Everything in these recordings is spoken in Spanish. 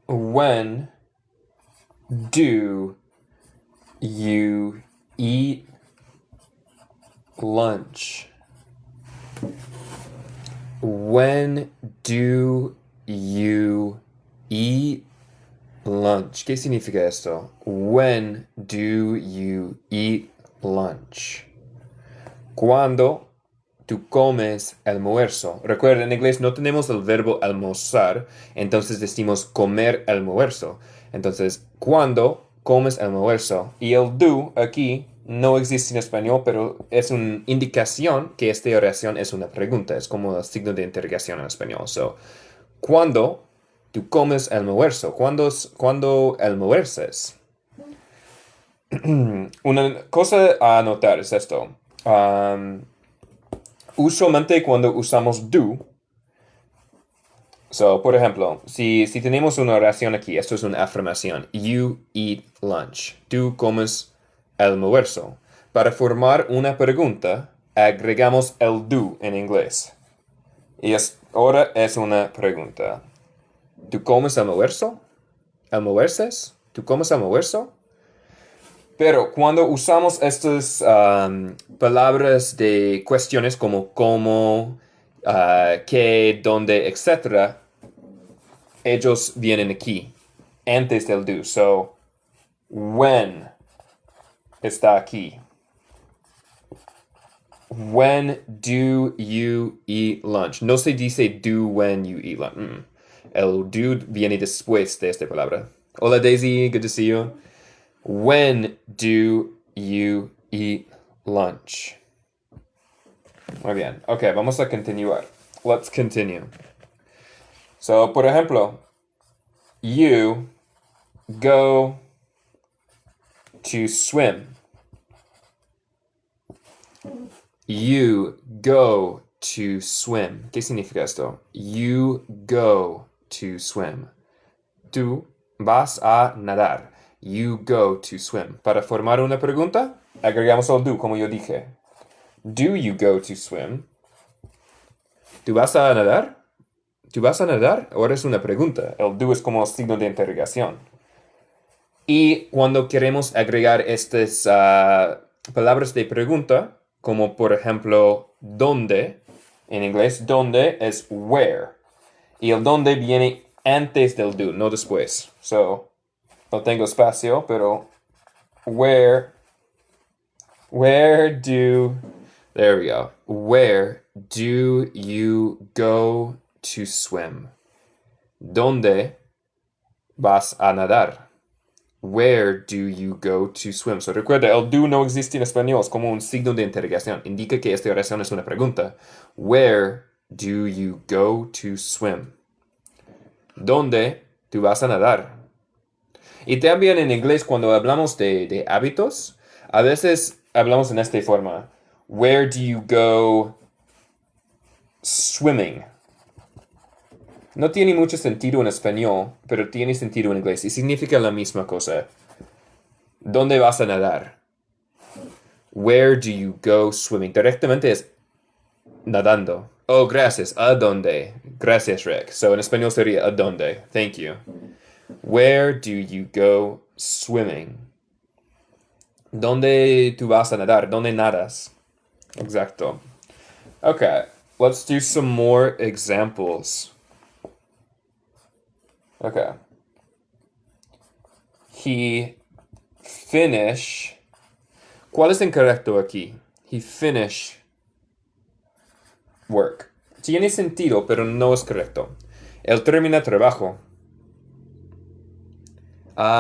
When do you eat lunch? When do you eat lunch? ¿Qué significa esto? When do you eat lunch? ¿Cuándo tú comes almuerzo? Recuerda, en inglés no tenemos el verbo almorzar, entonces decimos comer almuerzo. Entonces, ¿cuándo comes almuerzo? Y el do aquí no existe en español, pero es una indicación que esta oración es una pregunta. Es como el signo de interrogación en español. So, ¿cuándo tú comes almuerzo? ¿Cuándo almuerzas? Una cosa a notar es esto. Usualmente cuando usamos do, por ejemplo, si tenemos una oración aquí, esto es una afirmación. You eat lunch. Tú comes almuerzo. Para formar una pregunta, agregamos el do en inglés. Y ahora es una pregunta. ¿Tú comes almuerzo? ¿Almuerzas? ¿Tú comes almuerzo? Pero cuando usamos estas palabras de cuestiones como cómo, qué, dónde, etc., ellos vienen aquí, antes del do. So, when está aquí. When do you eat lunch? No se dice do when you eat lunch. El do viene después de esta palabra. Hola Daisy, good to see you. When do you eat lunch? Muy bien. Ok, vamos a continuar. Let's continue. So, por ejemplo, you go to swim. You go to swim. ¿Qué significa esto? You go to swim. Tú vas a nadar. You go to swim. Para formar una pregunta, agregamos el do, como yo dije. Do you go to swim? ¿Tú vas a nadar? ¿Tú vas a nadar? Ahora es una pregunta. El do es como signo de interrogación. Y cuando queremos agregar estas palabras de pregunta, como por ejemplo, ¿dónde? En inglés, ¿dónde? Es where. Y el dónde viene antes del do, no después. So, no tengo espacio, pero where do, there we go. Where do you go to swim? ¿Dónde vas a nadar? Where do you go to swim? So recuerda, el do no existe en español, es como un signo de interrogación. Indica que esta oración es una pregunta. Where do you go to swim? ¿Dónde tú vas a nadar? Y también en inglés, cuando hablamos de hábitos, a veces hablamos en esta forma. Where do you go swimming? No tiene mucho sentido en español, pero tiene sentido en inglés y significa la misma cosa. ¿Dónde vas a nadar? Where do you go swimming? Directamente es nadando. Oh, gracias. ¿A dónde? Gracias, Rick. So en español sería ¿a dónde? Thank you. Where do you go swimming? ¿Dónde tú vas a nadar? ¿Dónde nadas? Exacto. Okay, let's do some more examples. Okay. He finish. ¿Cuál es incorrecto aquí? He finish work. Tiene sentido, pero no es correcto. Él termina trabajo.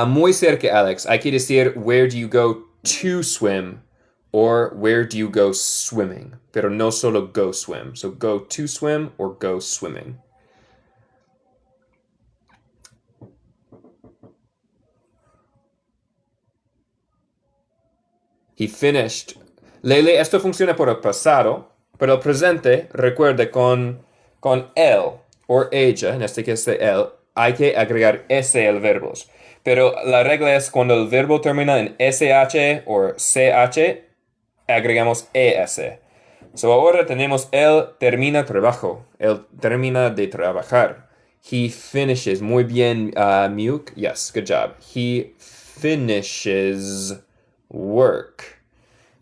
Muy cerca, Alex. Hay que decir where do you go to swim or where do you go swimming. Pero no solo go swim. So go to swim or go swimming. He finished. Lele, esto funciona por el pasado, pero el presente, recuerde, con él o ella, en este caso él, hay que agregar ese al verbo. Pero la regla es cuando el verbo termina en SH o CH, agregamos ES. So ahora tenemos él termina trabajo. Él termina de trabajar. He finishes. Muy bien, Muk. Yes, good job. He finishes work.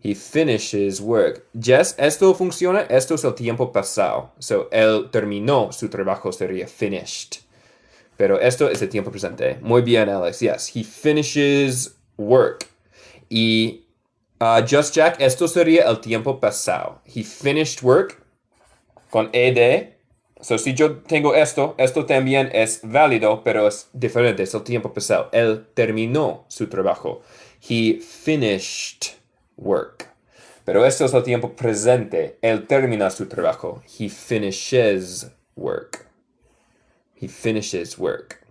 He finishes work. Jess, ¿esto funciona? Esto es el tiempo pasado. So, él terminó su trabajo, sería finished. Pero esto es el tiempo presente. Muy bien, Alex. Yes, he finishes work. Y Just Jack, esto sería el tiempo pasado. He finished work con ed. So, si yo tengo esto también es válido, pero es diferente. Es el tiempo pasado. Él terminó su trabajo. He finished work. Pero esto es el tiempo presente. Él termina su trabajo. He finishes work. He finishes work.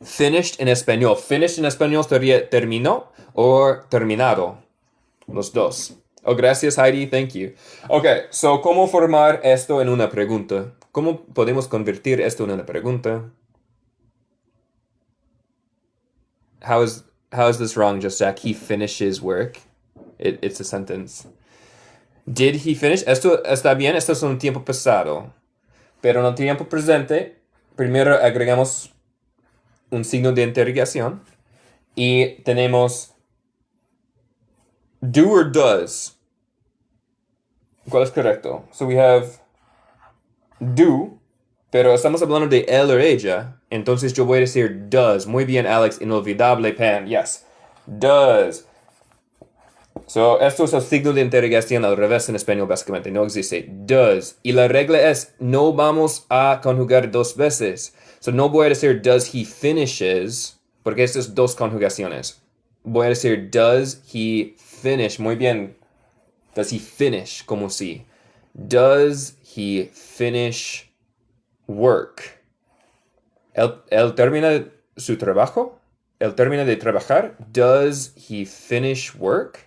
Finished en español. Finished en español sería terminó o terminado. Los dos. Oh, gracias, Heidi. Thank you. Ok, so, ¿cómo formar esto en una pregunta? ¿Cómo podemos convertir esto en una pregunta? How is this wrong, Just Jack? He finishes work. It's a sentence. Did he finish? Esto está bien. Esto es un tiempo pasado. Pero en el tiempo presente, primero agregamos un signo de interrogación. Y tenemos do or does. ¿Cuál es correcto? So we have do, pero estamos hablando de él o ella. Entonces yo voy a decir does. Muy bien, Alex. Inolvidable, Pam. Yes. Does. So, esto es el signo de interrogación al revés en español, básicamente. No existe. Does. Y la regla es, no vamos a conjugar dos veces. So, no voy a decir does he finishes, porque estas dos conjugaciones. Voy a decir does he finish. Muy bien. Does he finish? Como si. Does he finish work? ¿Él termina su trabajo? ¿Él termina de trabajar? Does he finish work?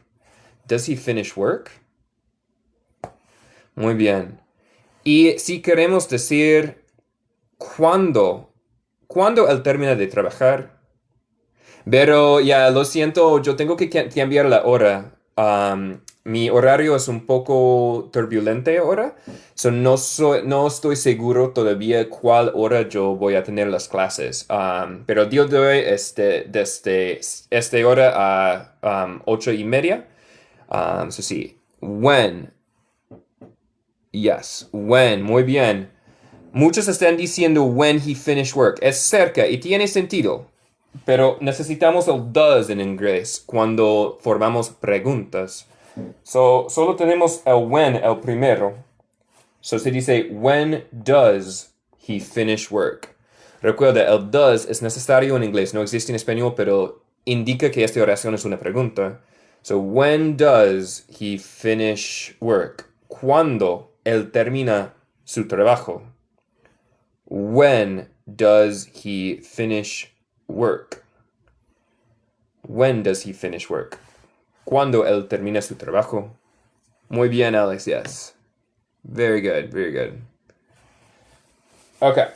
Does he finish work? Muy bien. Y si queremos decir cuándo él termina de trabajar. Pero ya, lo siento, yo tengo que cambiar la hora. Mi horario es un poco turbulente ahora. So no estoy seguro todavía cuál hora yo voy a tener las clases. Pero el día de hoy, desde esta hora a 8:30. So sí, when. Yes, when. Muy bien. Muchos están diciendo when he finished work. Es cerca y tiene sentido. Pero necesitamos el does en inglés cuando formamos preguntas. So, solo tenemos el when, el primero. So se dice, when does he finish work? Recuerda, el does es necesario en inglés. No existe en español, pero indica que esta oración es una pregunta. So, when does he finish work? ¿Cuándo él termina su trabajo? When does he finish work? When does he finish work? ¿Cuándo él termina su trabajo? Muy bien, Alex, yes. Very good, very good. Okay.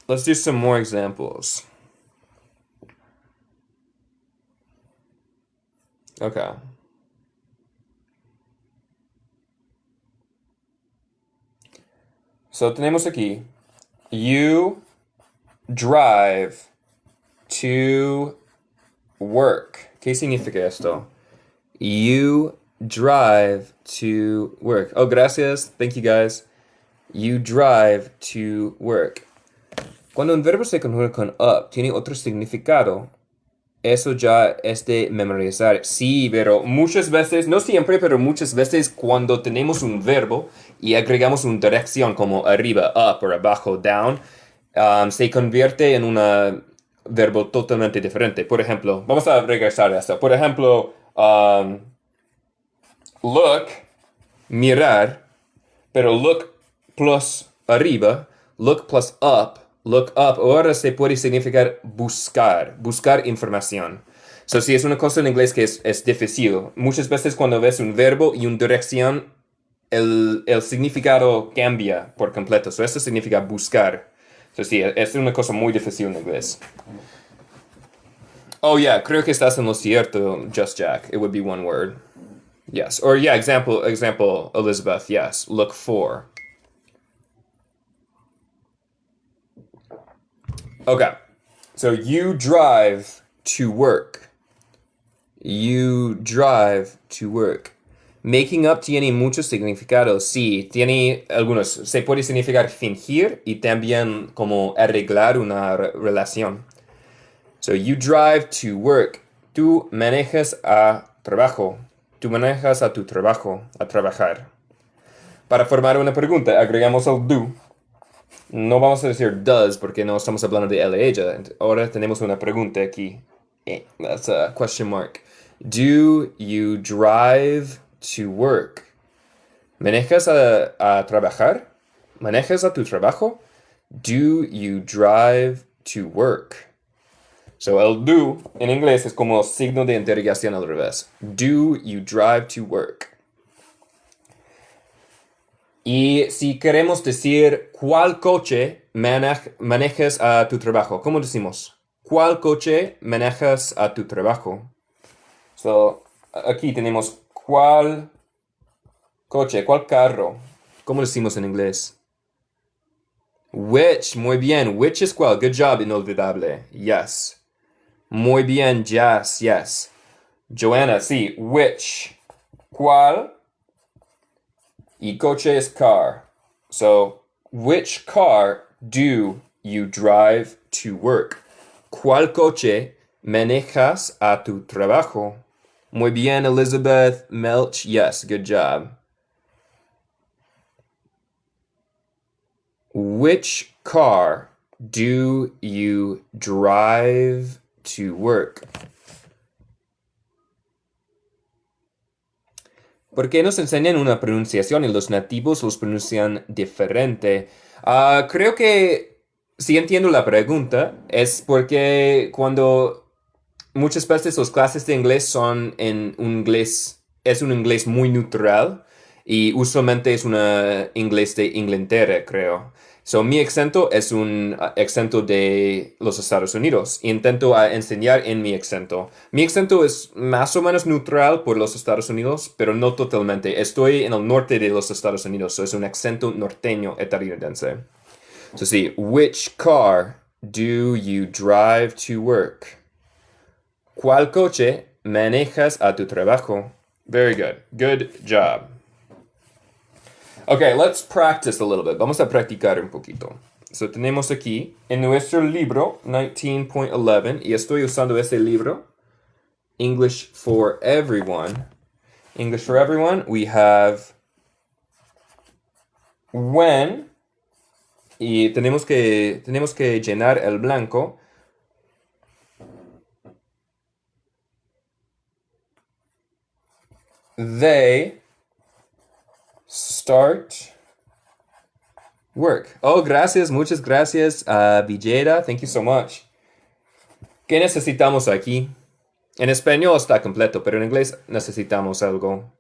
Let's do some more examples. Okay. So tenemos aquí, you drive to work. ¿Qué significa esto? You drive to work. Oh, gracias. Thank you, guys. You drive to work. Cuando un verbo se conjuga con up, tiene otro significado. Eso ya es de memorizar. Sí, pero muchas veces, no siempre, pero muchas veces cuando tenemos un verbo y agregamos una dirección como arriba, up, o abajo, down, se convierte en un verbo totalmente diferente. Por ejemplo, vamos a regresar a esto. Por ejemplo, look, mirar, pero look plus arriba, look plus up. Look up ahora se puede significar buscar información. So, si es una cosa en inglés que es difícil, muchas veces cuando ves un verbo y una dirección, el significado cambia por completo. So, eso significa buscar. So, sí, es una cosa muy difícil en inglés. Oh, yeah, creo que estás en lo cierto, Just Jack. It would be one word. Yes. Or yeah, example, Elizabeth, yes. Look for. Okay. So you drive to work. You drive to work. Making up tiene muchos significados. Sí, tiene algunos. Se puede significar fingir y también como arreglar una relación. So you drive to work. Tú manejas a trabajo. Tú manejas a tu trabajo, a trabajar. Para formar una pregunta, agregamos el do. No vamos a decir does porque no estamos hablando de él o ella. Ahora tenemos una pregunta aquí. That's a question mark. Do you drive to work? ¿Manejas a trabajar? ¿Manejas a tu trabajo? Do you drive to work? So el do en inglés es como signo de interrogación al revés. Do you drive to work? Y si queremos decir ¿cuál coche manejas a tu trabajo? ¿Cómo decimos? ¿Cuál coche manejas a tu trabajo? So, aquí tenemos ¿cuál coche? ¿Cuál carro? ¿Cómo decimos en inglés? Which, muy bien. Which es cuál. Good job, inolvidable. Yes. Muy bien, yes. Joanna, sí. Which. ¿Cuál? Y coche es car. So, which car do you drive to work? ¿Cuál coche manejas a tu trabajo? Muy bien, Elizabeth. Melch, yes, good job. Which car do you drive to work? ¿Por qué nos enseñan una pronunciación y los nativos los pronuncian diferente? Creo que si entiendo la pregunta es porque cuando muchas veces las clases de inglés son en un inglés, es un inglés muy neutral y usualmente es un inglés de Inglaterra, creo. So, mi acento es un acento de los Estados Unidos. Intento enseñar en mi acento. Mi acento es más o menos neutral por los Estados Unidos, pero no totalmente. Estoy en el norte de los Estados Unidos, so es un acento norteño estadounidense. So, sí, which car do you drive to work? ¿Cuál coche manejas a tu trabajo? Very good. Good job. Okay, let's practice a little bit. Vamos a practicar un poquito. So, tenemos aquí en nuestro libro 19.11, y estoy usando este libro, English for Everyone. English for Everyone, we have when, y tenemos que llenar el blanco. They start work. Oh, gracias, muchas gracias, Villera. Thank you so much. ¿Qué necesitamos aquí? En español está completo, pero en inglés necesitamos algo.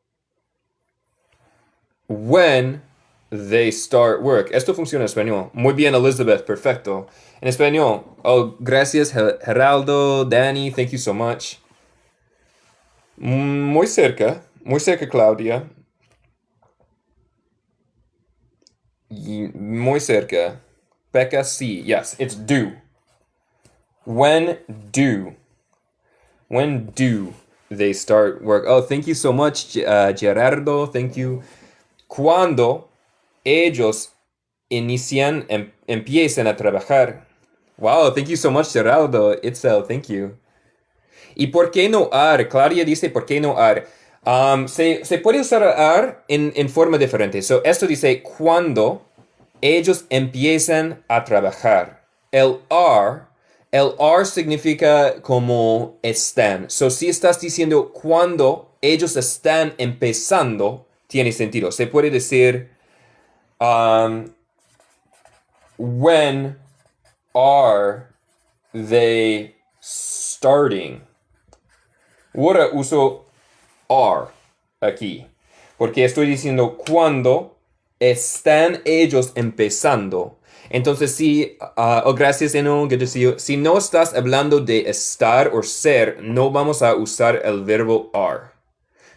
When they start work. Esto funciona en español. Muy bien, Elizabeth, perfecto. En español. Oh, gracias, Geraldo, Danny, thank you so much. Muy cerca, Claudia. Muy cerca. Becca, sí. Yes, it's do. When do they start work? Oh, thank you so much, Gerardo. Thank you. Cuando ellos empiezan a trabajar. Wow, thank you so much, Gerardo. Itzel, thank you. ¿Y por qué no ar? Claudia dice, ¿por qué no ar? Se puede usar ar en forma diferente. So, esto dice cuando ellos empiezan a trabajar. El R significa como están. So, si estás diciendo cuando ellos están empezando, tiene sentido. Se puede decir when are they starting? Ahora uso are aquí, porque estoy diciendo cuando están ellos empezando. Entonces, gracias, Eno, good to see you. Si no estás hablando de estar o ser, no vamos a usar el verbo are.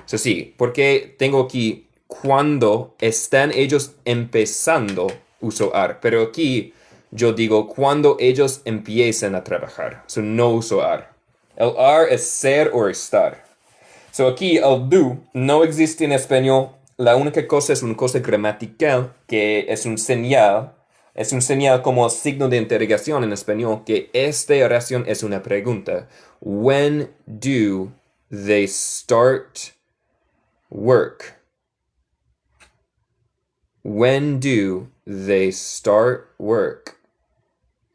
So, sí, porque tengo aquí cuando están ellos empezando uso are. Pero aquí yo digo cuando ellos empiezan a trabajar. So, no uso are. El are es ser o estar. So, aquí el do no existe en español. La única cosa es una cosa gramatical que es un señal. Es un señal como signo de interrogación en español que esta oración es una pregunta. When do they start work? When do they start work?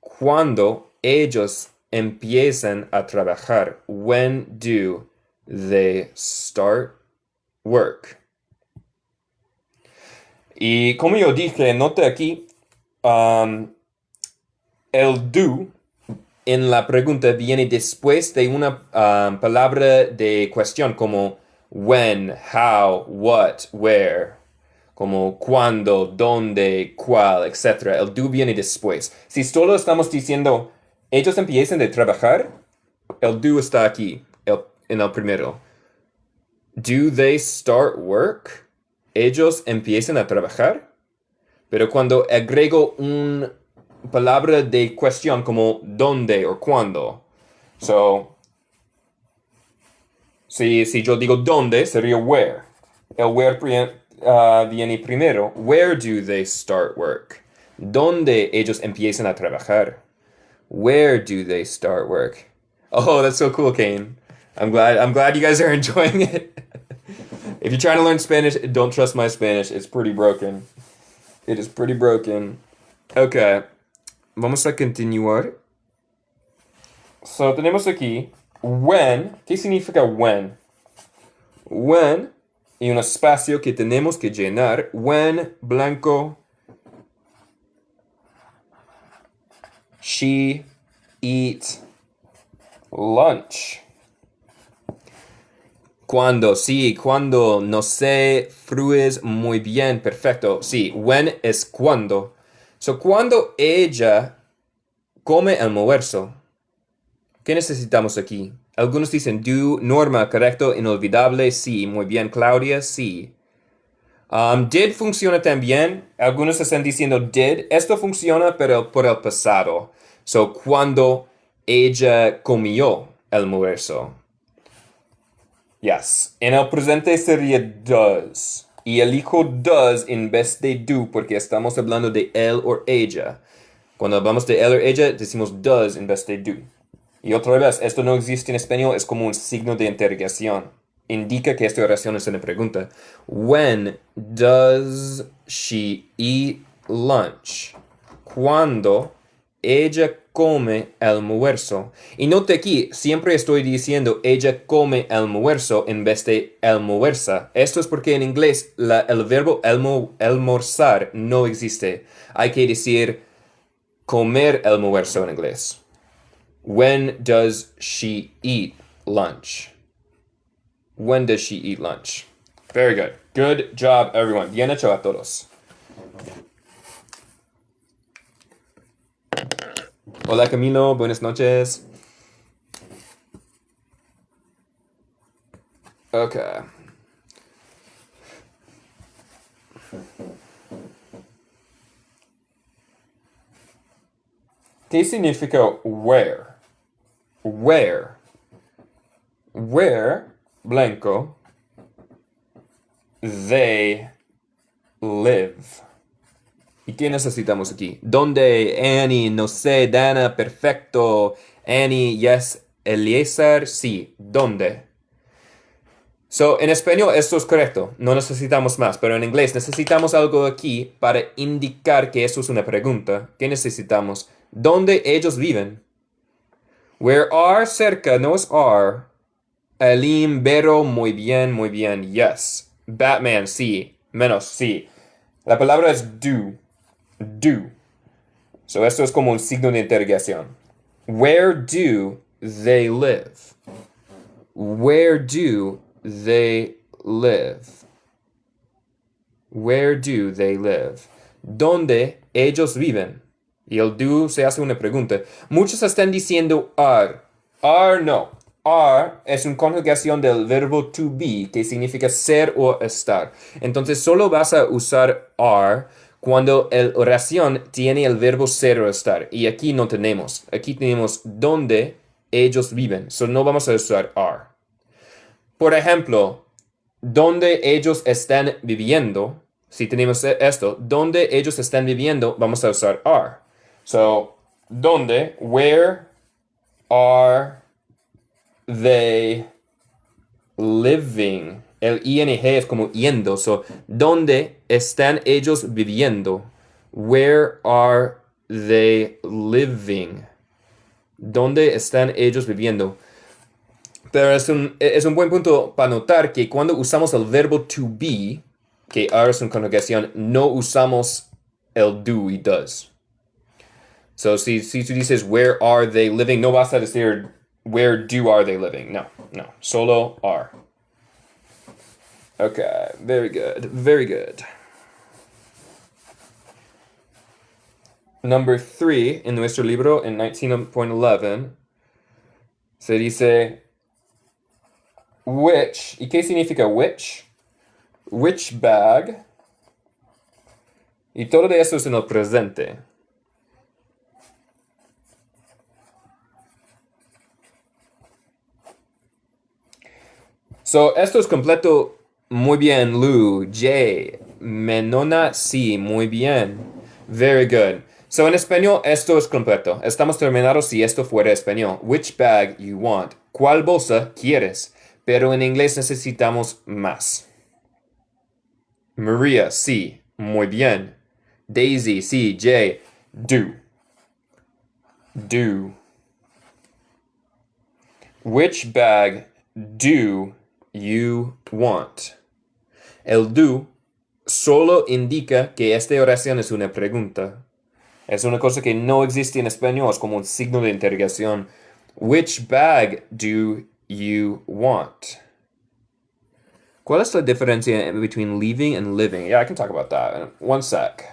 Cuando ellos empiezan a trabajar. When do they start work? Y como yo dije, nota aquí, el do en la pregunta viene después de una palabra de cuestión como when, how, what, where, como cuándo, dónde, cuál, etc. El do viene después. Si solo estamos diciendo ellos empiezan a trabajar, el do está aquí, en el primero. Do they start work? Ellos empiezan a trabajar. Pero cuando agrego una palabra de cuestión como dónde o cuándo. So, si yo digo dónde, sería where. El where viene primero. Where do they start work? ¿Dónde ellos empiezan a trabajar? Where do they start work? Oh, that's so cool, Kane. I'm glad you guys are enjoying it. If you're trying to learn Spanish, don't trust my Spanish. It's pretty broken. It is pretty broken. Okay. Vamos a continuar. So, tenemos aquí when. ¿Qué significa when? When y un espacio que tenemos que llenar. When blanco she eat lunch. Cuando, sí, cuando, no sé, frues, muy bien, perfecto. Sí, when es cuando. So, cuando ella come almuerzo. ¿Qué necesitamos aquí? Algunos dicen do, norma, correcto, inolvidable, sí. Muy bien, Claudia, sí. Did funciona también. Algunos están diciendo did. Esto funciona, pero por el pasado. So, cuando ella comió almuerzo. Yes. En el presente sería does. Y elijo does en vez de do porque estamos hablando de él o ella. Cuando hablamos de él o ella, decimos does en vez de do. Y otra vez, esto no existe en español, es como un signo de interrogación. Indica que esta oración es una pregunta. When does she eat lunch? Cuando ella come almuerzo. Y note aquí, siempre estoy diciendo ella come almuerzo en vez de almuerza. Esto es porque en inglés el verbo almorzar no existe. Hay que decir comer almuerzo en inglés. When does she eat lunch? When does she eat lunch? Very good. Good job, everyone. Bien hecho a todos. Hola Camilo, buenas noches. Okay. ¿Qué significa where? Where. Where, blanco, they live. ¿Y qué necesitamos aquí? ¿Dónde? Annie, no sé, Dana, perfecto. Annie, yes. Eliezer, sí. ¿Dónde? So, en español esto es correcto. No necesitamos más. Pero en inglés necesitamos algo aquí para indicar que eso es una pregunta. ¿Qué necesitamos? ¿Dónde ellos viven? Where are cerca, no es are. Alim, Vero, muy bien, yes. Batman, sí. Menos, sí. La palabra es do. Do. So esto es como un signo de interrogación. Where do they live? Where do they live? Where do they live? ¿Dónde ellos viven? Y el do se hace una pregunta. Muchos están diciendo are. Are no. are es una conjugación del verbo to be, que significa ser o estar. Entonces solo vas a usar are cuando la oración tiene el verbo ser o estar. Y aquí no tenemos. Aquí tenemos donde ellos viven. So no vamos a usar are. Por ejemplo, donde ellos están viviendo. Si tenemos esto, donde ellos están viviendo, vamos a usar are. So, donde, where are they living? El ing es como yendo. So, ¿dónde están ellos viviendo? Where are they living? ¿Dónde están ellos viviendo? Pero es un buen punto para notar que cuando usamos el verbo to be, que are es una conjugación, no usamos el do y does. So, si tú dices where are they living, no vas a decir where do are they living. No. Solo are. Okay, very good. Very good. Number 3 en nuestro libro en 19.11 se dice which. ¿Y qué significa which? Which bag. Y todo de eso es en el presente. So, esto es completo. Muy bien, Lu. J. Menona, sí. Muy bien. Very good. So, en español, esto es completo. Estamos terminados si esto fuera español. Which bag you want? ¿Cuál bolsa quieres? Pero en inglés necesitamos más. Maria, sí. Muy bien. Daisy, sí. J. Do. Do. Which bag do you want? El do solo indica que esta oración es una pregunta. Es una cosa que no existe en español, es como un signo de interrogación. Which bag do you want? ¿Cuál es la diferencia between leaving and living? Yeah, I can talk about that. One sec.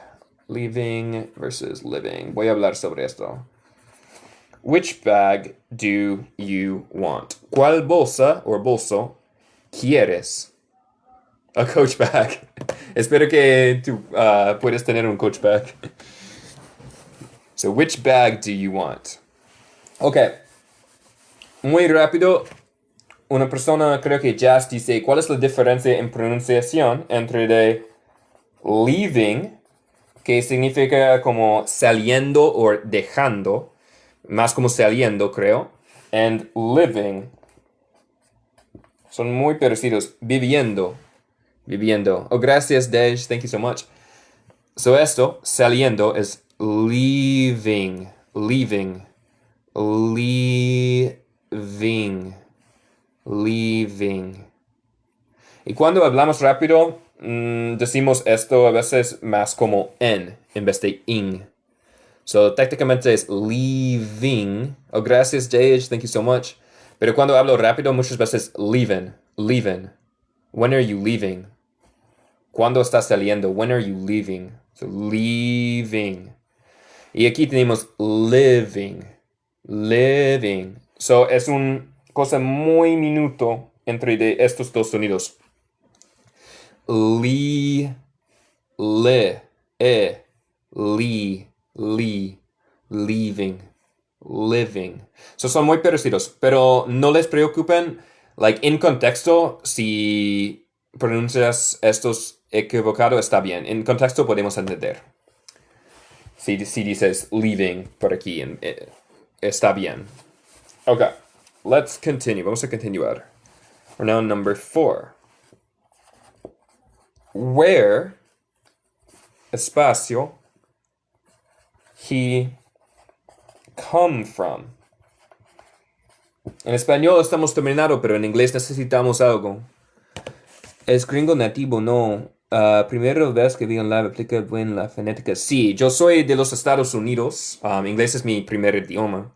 Leaving versus living. Voy a hablar sobre esto. Which bag do you want? ¿Cuál bolsa o bolso quieres? A coach bag. Espero que tú puedas tener un coach bag. So, which bag do you want? Ok. Muy rápido. Una persona, creo que Jazz, dice, ¿cuál es la diferencia en pronunciación entre de leaving, que significa como saliendo o dejando, más como saliendo, creo, and living? Son muy parecidos. Viviendo. Oh, gracias, Dej. Thank you so much. So, esto, saliendo, es leaving. Y cuando hablamos rápido, decimos esto a veces más como en vez de in. So, técnicamente es leaving. Oh, gracias, Dej. Thank you so much. Pero cuando hablo rápido, muchas veces leaving. When are you leaving? ¿Cuándo estás saliendo? When are you leaving? So, leaving. Y aquí tenemos living. So, es una cosa muy minuto entre de estos dos sonidos. Leaving. Living. So, son muy parecidos, pero no les preocupen. Like, en contexto, si pronuncias estos equivocado, está bien. En contexto podemos entender. Si dices leaving por aquí, está bien. Ok, let's continue. Vamos a continuar. We're now number 4. Where, espacio, he come from. En español estamos terminando, pero en inglés necesitamos algo. Es gringo nativo, no. Primera vez que vi en live aplica bien la fonética. Sí, yo soy de los Estados Unidos. Inglés es mi primer idioma.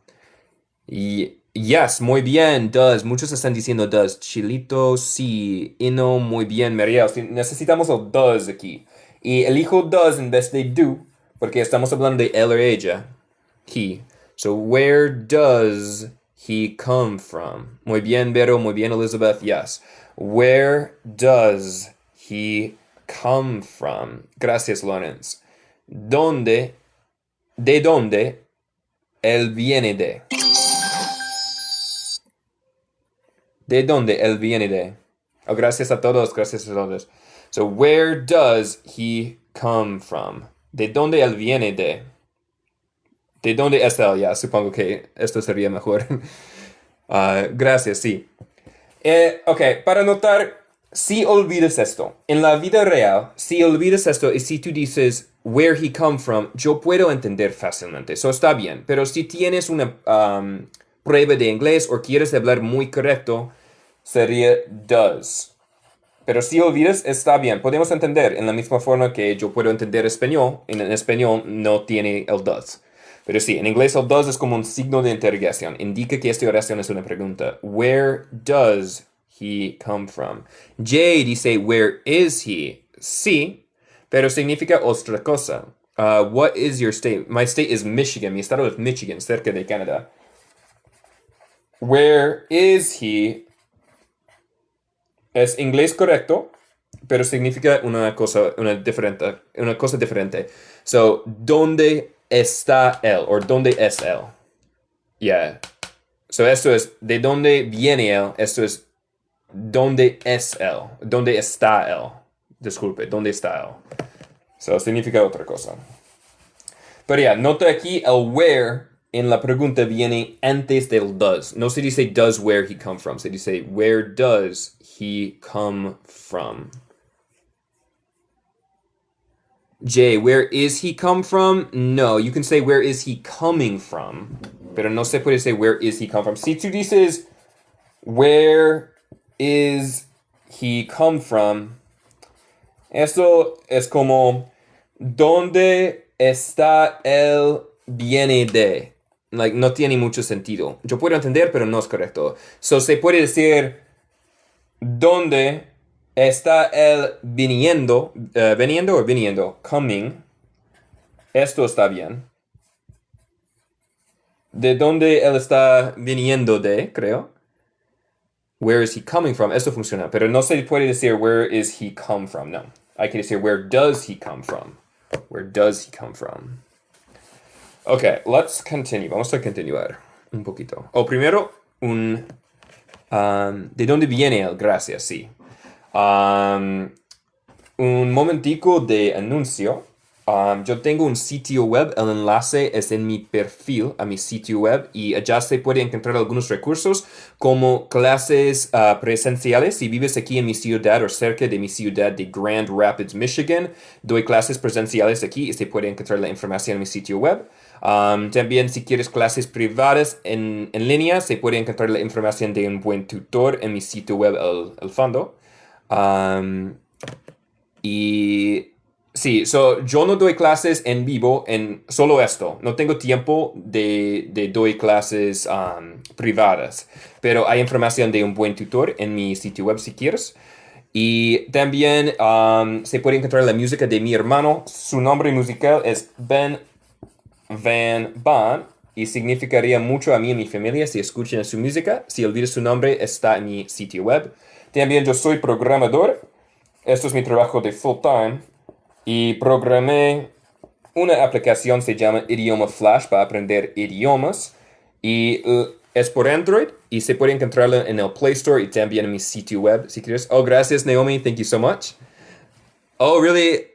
Y yes, muy bien, does. Muchos están diciendo does. Chilito, sí. Ino, muy bien, María. Necesitamos el does aquí. Y elijo does en vez de do, porque estamos hablando de él o ella. He. So, where does he come from? Muy bien, Vero. Muy bien, Elizabeth. Yes. Where does he come from? Gracias, Lawrence. ¿Dónde? ¿De dónde él viene de? ¿De dónde él viene de? Oh, gracias a todos, gracias a todos. So, where does he come from? ¿De dónde él viene de? ¿De dónde es él? Ya, supongo que esto sería mejor. Gracias, sí. Ok, para notar, si olvidas esto, en la vida real, si olvidas esto y si tú dices where he come from, yo puedo entender fácilmente. Eso está bien. Pero si tienes una prueba de inglés o quieres hablar muy correcto, sería does. Pero si olvidas, está bien. Podemos entender en la misma forma que yo puedo entender español. En español no tiene el does. Pero sí, en inglés el does es como un signo de interrogación. Indica que esta oración es una pregunta. Where does he come from? Jay dice, where is he? Sí, pero significa otra cosa. What is your state? My state is Michigan. Mi estado es Michigan, cerca de Canadá. Where is he? Es inglés correcto, pero significa una cosa diferente. So, ¿dónde está él? O ¿dónde es él? Yeah. So, esto es, ¿de dónde viene él? Esto es, ¿dónde es él? ¿Dónde está él? Disculpe, ¿dónde está él? So, significa otra cosa. Pero ya, nota aquí el where en la pregunta viene antes del does. No se dice does where he come from. Se dice where does he come from. Jay, where is he come from? No, you can say where is he coming from. Pero no se puede decir where is he come from. Si tú dices where is he come from, eso es como ¿dónde está él viene de? Like, no tiene mucho sentido. Yo puedo entender, pero no es correcto. So, se puede decir ¿dónde está él viniendo? ¿Viniendo o viniendo? Coming. Esto está bien. ¿De dónde él está viniendo de? Creo. Where is he coming from? Esto funciona. Pero no se puede decir where is he come from. No. Hay que decir where does he come from. Where does he come from? Okay, let's continue. Vamos a continuar un poquito. Primero, ¿de dónde viene él? Gracias, sí. Un momentico de anuncio. Yo tengo un sitio web, el enlace es en mi perfil a mi sitio web y allá se puede encontrar algunos recursos como clases presenciales. Si vives aquí en mi ciudad o cerca de mi ciudad de Grand Rapids, Michigan, doy clases presenciales aquí y se puede encontrar la información en mi sitio web. También si quieres clases privadas en línea, se puede encontrar la información de un buen tutor en mi sitio web al fondo. Y sí, yo no doy clases en vivo en solo esto. No tengo tiempo de doy clases privadas. Pero hay información de un buen tutor en mi sitio web si quieres. Y también se puede encontrar la música de mi hermano. Su nombre musical es Ben Van Ban. Y significaría mucho a mí y a mi familia si escuchan su música. Si olvidas su nombre, está en mi sitio web. También yo soy programador. Esto es mi trabajo de full time. Y programé una aplicación, se llama Idioma Flash, para aprender idiomas. Y es por Android y se puede encontrarla en el Play Store y también en mi sitio web, si quieres. Oh, gracias, Naomi. Thank you so much. Oh, really?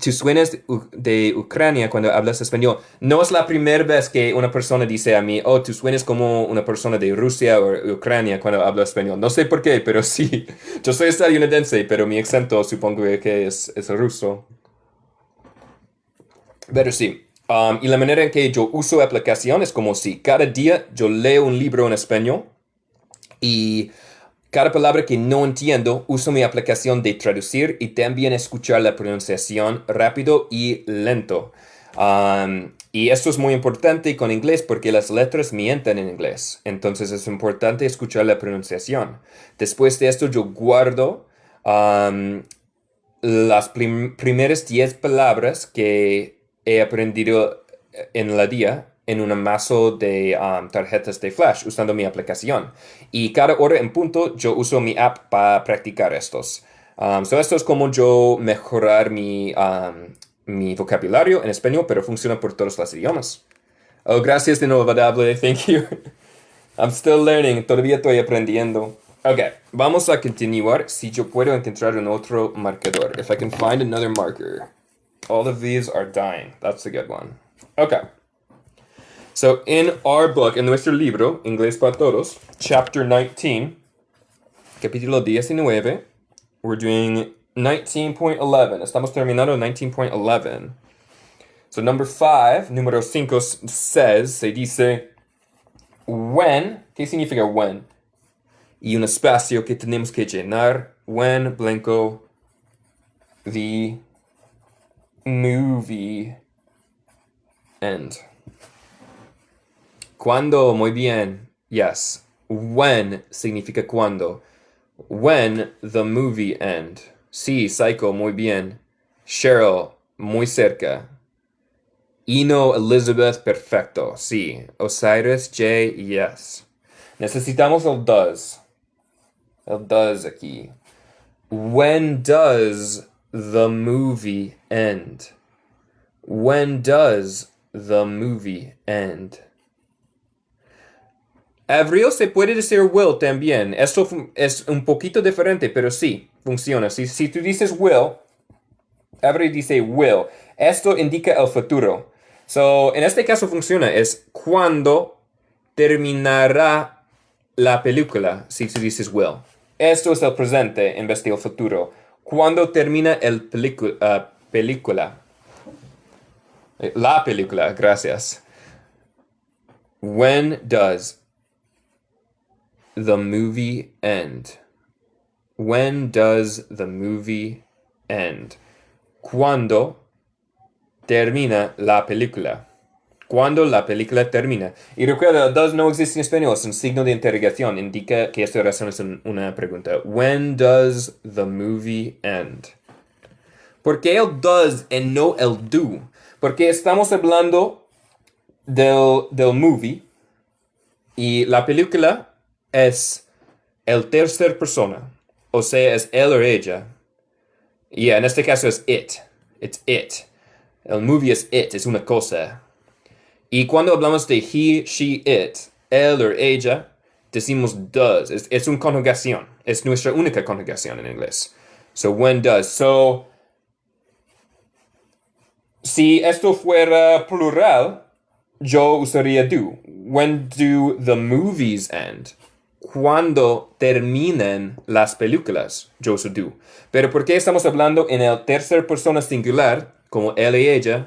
Tú suenas de Ucrania cuando hablas español. No es la primera vez que una persona dice a mí, oh, tú suenas como una persona de Rusia o Ucrania cuando hablo español. No sé por qué, pero sí. Yo soy estadounidense, pero mi acento supongo que es ruso. Pero sí. Y la manera en que yo uso aplicación es como si cada día yo leo un libro en español y cada palabra que no entiendo, uso mi aplicación de traducir y también escuchar la pronunciación rápido y lento. Y esto es muy importante con inglés porque las letras mienten en inglés. Entonces es importante escuchar la pronunciación. Después de esto yo guardo las primeras 10 palabras que he aprendido en la día en un mazo de tarjetas de flash usando mi aplicación. Y cada hora en punto yo uso mi app para practicar estos. Esto es como yo mejorar mi vocabulario en español, pero funciona por todos los idiomas. Oh, gracias de nuevo, Vadable. Thank you. I'm still learning. Todavía estoy aprendiendo. Ok, vamos a continuar. Si yo puedo encontrar un otro marcador. If I can find another marker. All of these are dying. That's a good one. Okay. So in our book, en nuestro libro, Inglés para Todos, chapter 19, capítulo 19, we're doing 19.11. Estamos terminando 19.11. So number 5, número 5 says, se dice, when, ¿qué significa when? Y un espacio que tenemos que llenar. When, blanco, the movie end. Cuando, muy bien. Yes. When significa cuando. When the movie end. Sí, Psycho, muy bien. Cheryl, muy cerca. Ino, Elizabeth, perfecto. Sí. Osiris, J, yes. Necesitamos el does. El does aquí. When does the movie end? When does the movie end? Abril se puede decir will también. Esto es un poquito diferente, pero sí, funciona. Si tú dices will, Abril dice will. Esto indica el futuro. So, en este caso funciona. Es cuando terminará la película, si tú dices will. Esto es el presente en vez del futuro. Cuando termina el película. La película, gracias. When does the movie end? When does the movie end? Cuando termina la película. Cuando la película termina. Y recuerda, does no existe en español, es un signo de interrogación. Indica que esta oración es una pregunta. When does the movie end? ¿Por qué el does y no el do? Porque estamos hablando del movie y la película es el tercer persona. O sea, es él o ella. Y en este caso es it. It's it. El movie es it, es una cosa. Y cuando hablamos de he, she, it, él o ella, decimos does. Es una conjugación. Es nuestra única conjugación en inglés. So, when does. So, si esto fuera plural, yo usaría do. When do the movies end? Cuando terminen las películas, yo uso do. Pero ¿por qué estamos hablando en el tercer persona singular, como él y ella?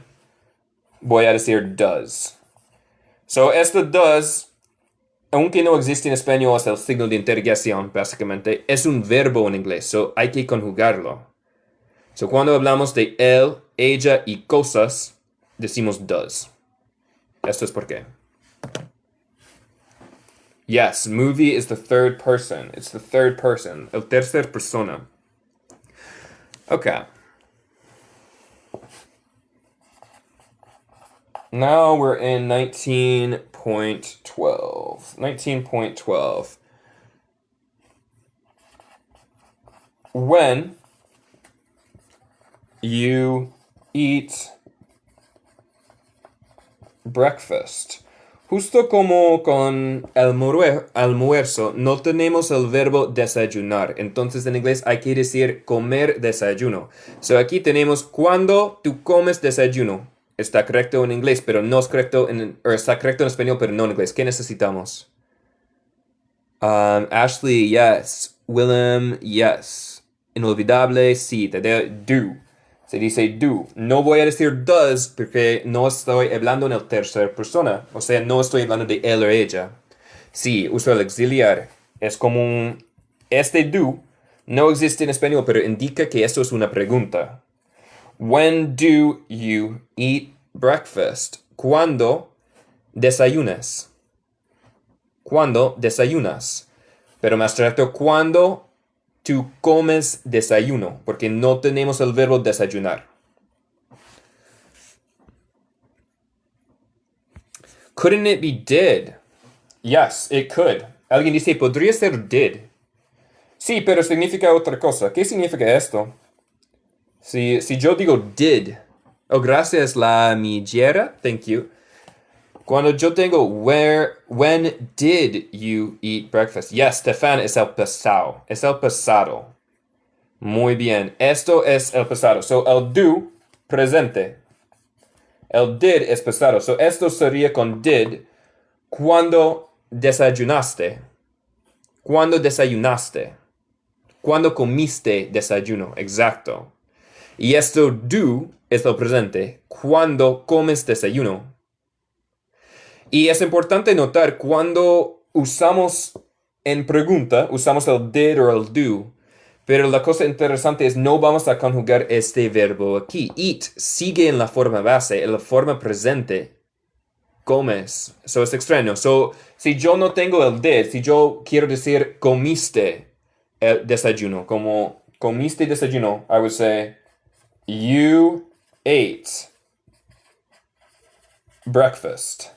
Voy a decir does. So, esto does, aunque no existe en español, es el signo de interrogación, básicamente. Es un verbo en inglés, so hay que conjugarlo. So, cuando hablamos de él, ella y cosas, decimos does. Esto es por qué. Yes, movie is the third person. It's the third person. El tercer persona. Okay. Now we're in 19.12. 19.12. When you eat breakfast. Justo como con almuerzo, no tenemos el verbo desayunar. Entonces en inglés hay que decir comer desayuno. So aquí tenemos cuando tú comes desayuno. Está correcto en inglés, pero no es correcto está correcto en español, pero no en inglés. ¿Qué necesitamos? Ashley, yes. Willem, yes. Inolvidable, sí. Do. Se dice do. No voy a decir does porque no estoy hablando en el tercer persona. O sea, no estoy hablando de él o ella. Sí, uso el auxiliar. Es como un... Este do no existe en español, pero indica que esto es una pregunta. When do you eat breakfast? ¿Cuándo desayunas? ¿Cuándo desayunas? Pero más correcto, ¿cuándo tú comes desayuno? Porque no tenemos el verbo desayunar. Couldn't it be did? Yes, it could. Alguien dice, podría ser did. Sí, pero significa otra cosa. ¿Qué significa esto? Si yo digo did. Oh, gracias, la millera. Thank you. Cuando yo tengo when did you eat breakfast? Yes, Stefan, es el pasado. Es el pasado. Muy bien. Esto es el pasado. So, el do, presente. El did es pasado. So, esto sería con did. Cuando desayunaste. Cuando desayunaste. Cuando comiste desayuno. Exacto. Y esto do es el presente. Cuando comes desayuno. Y es importante notar cuando usamos en pregunta, usamos el did o el do. Pero la cosa interesante es no vamos a conjugar este verbo aquí. Eat sigue en la forma base, en la forma presente. Comes. Eso es extraño. So, si yo no tengo el did, si yo quiero decir comiste el desayuno, como comiste desayuno, I would say you ate breakfast.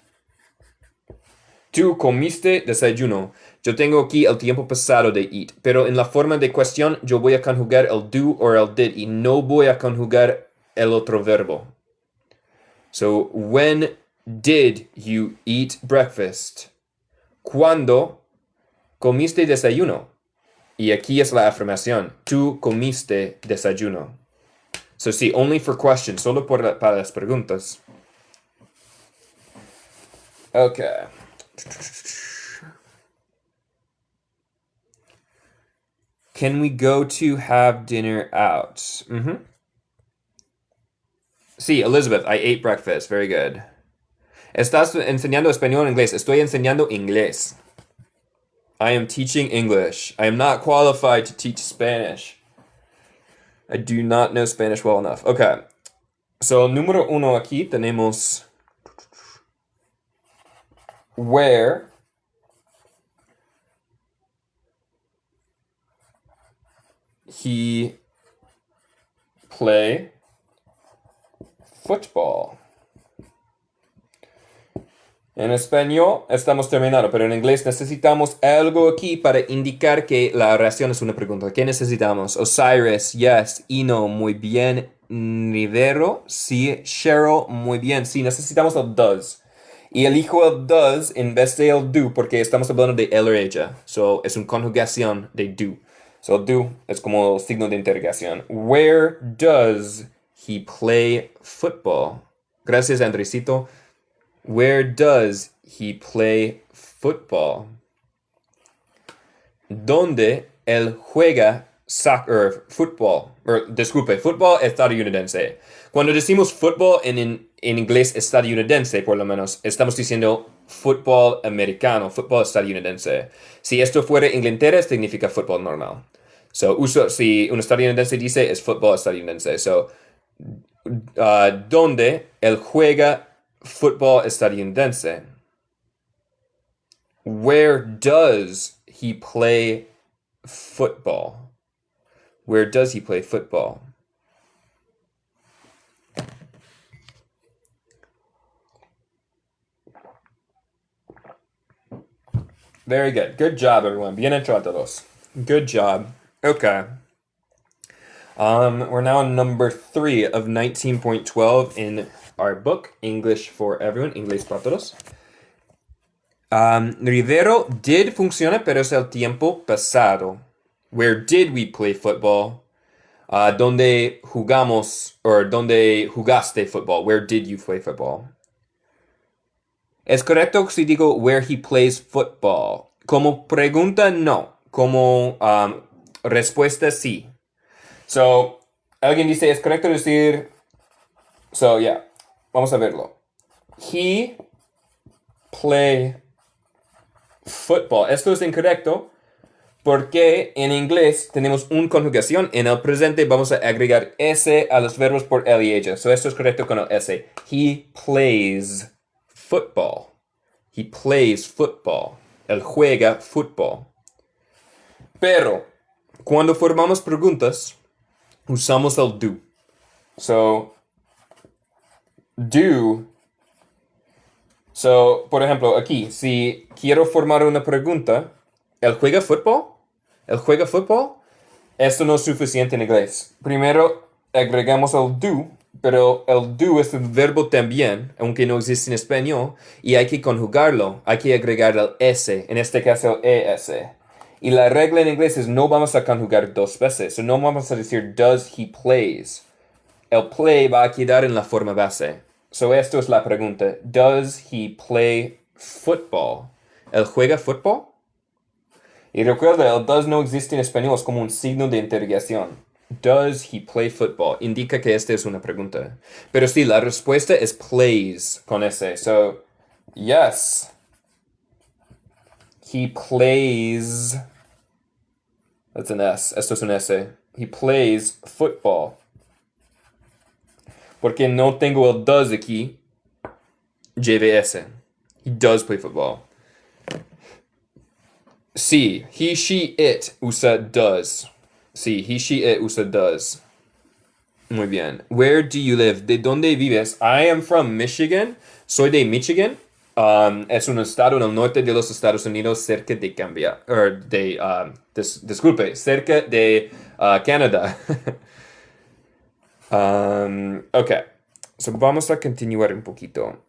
Tú comiste desayuno. Yo tengo aquí el tiempo pasado de eat, pero en la forma de cuestión yo voy a conjugar el do o el did y no voy a conjugar el otro verbo. So, when did you eat breakfast? ¿Cuándo comiste desayuno? Y aquí es la afirmación. Tú comiste desayuno. So, sí, only for questions, solo para las preguntas. Okay. Can we go to have dinner out? Sí, Elizabeth, I ate breakfast. Very good. ¿Estás enseñando español o inglés? Estoy enseñando inglés. I am teaching English. I am not qualified to teach Spanish. I do not know Spanish well enough. Okay. So, número uno aquí tenemos where he play football. En español estamos terminando, pero en inglés necesitamos algo aquí para indicar que la oración es una pregunta. ¿Qué necesitamos? Osiris, yes. Ino, muy bien. Rivero, sí. Cheryl, muy bien. Sí, necesitamos el does. Y elijo el does en vez de el do porque estamos hablando de él o ella. So, es una conjugación de do. So, do es como signo de interrogación. Where does he play football? Gracias, Andresito. Where does he play football? ¿Dónde él juega fútbol? Disculpe, fútbol estadounidense. Cuando decimos fútbol en inglés estadounidense, por lo menos, estamos diciendo fútbol americano, fútbol estadounidense. Si esto fuera Inglaterra, significa fútbol normal. So, si un estadounidense dice, es fútbol estadounidense. So, ¿dónde él juega fútbol estadounidense? Where does he play football? Where does he play football? Very good. Good job, everyone. Bien hecho a todos. Good job. Okay. We're now on number 3 of 19.12 in our book, English for Everyone, Inglés para Todos. Rivero did funciona, pero es el tiempo pasado. Where did we play football? ¿Dónde jugamos, or dónde jugaste football? Where did you play football? Es correcto si digo where he plays football. Como pregunta, no. Como respuesta, sí. So, alguien dice, es correcto decir... So, yeah. Vamos a verlo. He play football. Esto es incorrecto porque en inglés tenemos una conjugación. En el presente vamos a agregar S a los verbos por él y ella. So, esto es correcto con el S. He plays football. He plays football. Él juega fútbol. Pero, cuando formamos preguntas, usamos el do. So, do So, por ejemplo, aquí, si quiero formar una pregunta, ¿él juega fútbol? ¿Él juega fútbol? Esto no es suficiente en inglés. Primero, agregamos el do, pero el do es un verbo también, aunque no existe en español, y hay que conjugarlo. Hay que agregar el s, en este caso el es. Y la regla en inglés es no vamos a conjugar dos veces. So no vamos a decir does he plays. El play va a quedar en la forma base. So esto es la pregunta. Does he play football? ¿Él juega fútbol? Y recuerda, el does no existe en español, es como un signo de interrogación. Does he play football? Indica que esta es una pregunta. Pero sí, la respuesta es plays con ese. So, yes. He plays. That's an S. Esto es un S. He plays football. Porque no tengo el does aquí. JVS. He does play football. Sí, he, she, it usa does. Sí, he, she, it usa does. Muy bien. Where do you live? ¿De dónde vives? I am from Michigan. Soy de Michigan. Es un estado en el norte de los Estados Unidos, cerca de disculpe, cerca de Canadá. Ok. So, vamos a continuar un poquito.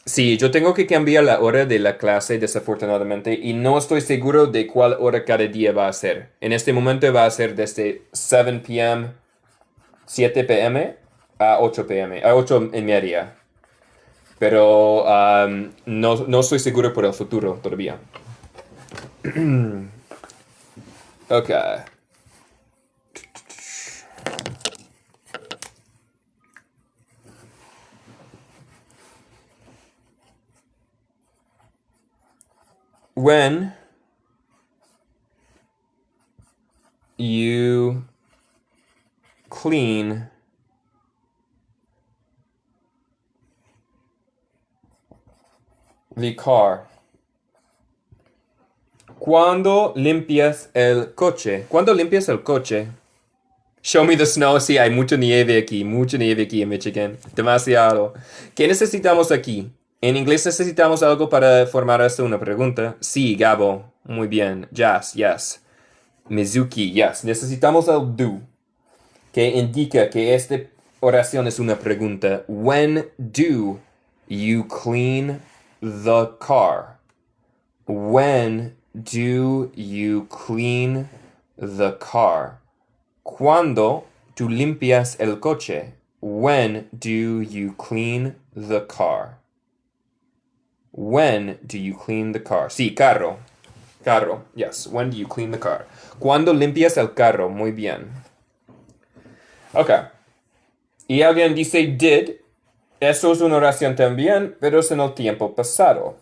Sí, yo tengo que cambiar la hora de la clase, desafortunadamente, y no estoy seguro de cuál hora cada día va a ser. En este momento va a ser desde 7 p.m., 7 p.m. a 8 p.m., a 8:30. Pero no estoy seguro por el futuro todavía. Ok. When you clean the car. Cuando limpias el coche. ¿Cuándo limpias el coche? Show me the snow. Sí, hay mucha nieve aquí en Michigan. Demasiado. ¿Qué necesitamos aquí? En inglés necesitamos algo para formar hasta una pregunta. Sí, Gabo. Muy bien. Jazz, yes. Mizuki, yes. Necesitamos el do, que indica que esta oración es una pregunta. When do you clean the car? When do you clean the car? ¿Cuándo tú limpias el coche? When do you clean the car? When do you clean the car? Sí, carro. Carro, yes. When do you clean the car? ¿Cuándo limpias el carro? Muy bien. Ok. Y alguien dice did. Eso es una oración también, pero es en el tiempo pasado.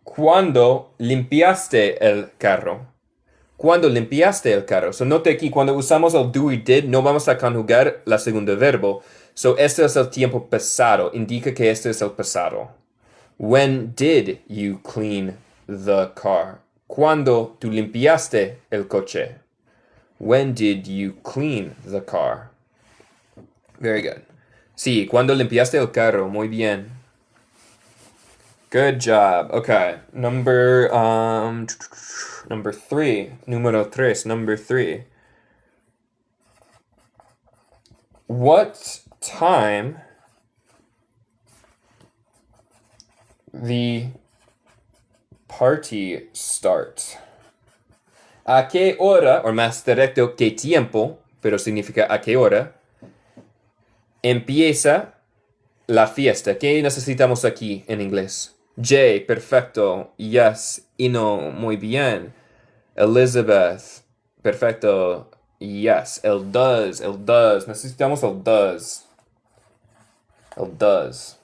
¿Cuándo limpiaste el carro? ¿Cuándo limpiaste el carro? So, note aquí, cuando usamos el do y did, no vamos a conjugar la segunda verbo. So, este es el tiempo pasado. Indica que este es el pasado. When did you clean the car? ¿Cuándo tú limpiaste el coche? When did you clean the car? Very good. Sí, ¿cuándo limpiaste el carro? Muy bien. Good job. Okay. Number 3. Número 3. Number 3. What time the party start? ¿A qué hora, o más directo, qué tiempo, pero significa a qué hora, empieza la fiesta? ¿Qué necesitamos aquí en inglés? J, perfecto. Yes, Ino, muy bien. Elizabeth, perfecto. Yes, el does. Necesitamos el does. El does.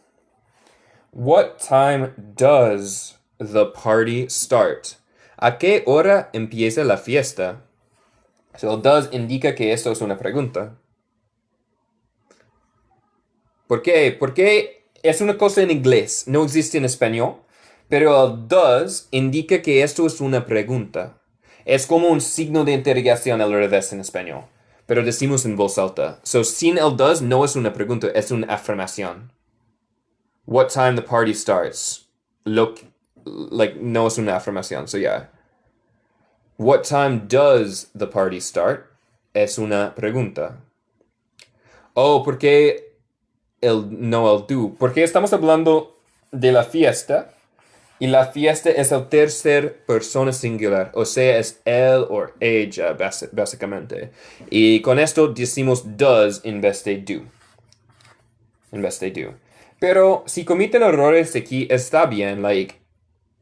What time does the party start? ¿A qué hora empieza la fiesta? So, el does indica que esto es una pregunta. ¿Por qué? Porque es una cosa en inglés, no existe en español, pero el does indica que esto es una pregunta. Es como un signo de interrogación al revés en español, pero decimos en voz alta. So, sin el does no es una pregunta, es una afirmación. What time the party starts. No es una afirmación, so yeah. What time does the party start? Es una pregunta. Oh, ¿por qué no el do? Porque estamos hablando de la fiesta y la fiesta es el tercer persona singular, o sea, es él o ella, básicamente. Y con esto decimos does en vez de do. En vez de do. Pero si cometen errores aquí, está bien,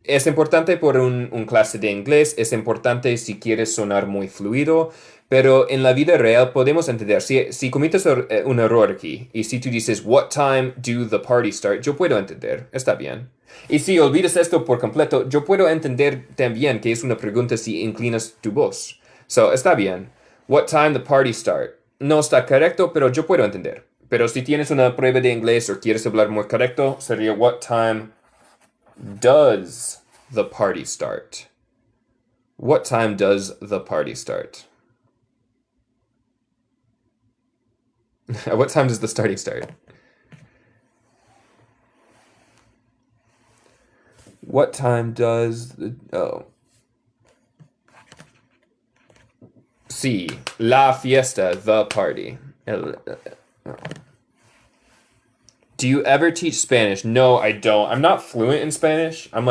es importante por un clase de inglés, es importante si quieres sonar muy fluido, pero en la vida real podemos entender, si cometes un error aquí, y si tú dices, what time do the party start, yo puedo entender, está bien. Y si olvidas esto por completo, yo puedo entender también que es una pregunta si inclinas tu voz. So, está bien. What time the party start? No está correcto, pero yo puedo entender. Pero si tienes una prueba de inglés o quieres hablar muy correcto, sería what time does the party start? What time does the party start? What time does the starting start? What time does the... Oh. Sí, la fiesta, the party. Do you ever teach Spanish? No, I don't. I'm not fluent in Spanish. I'm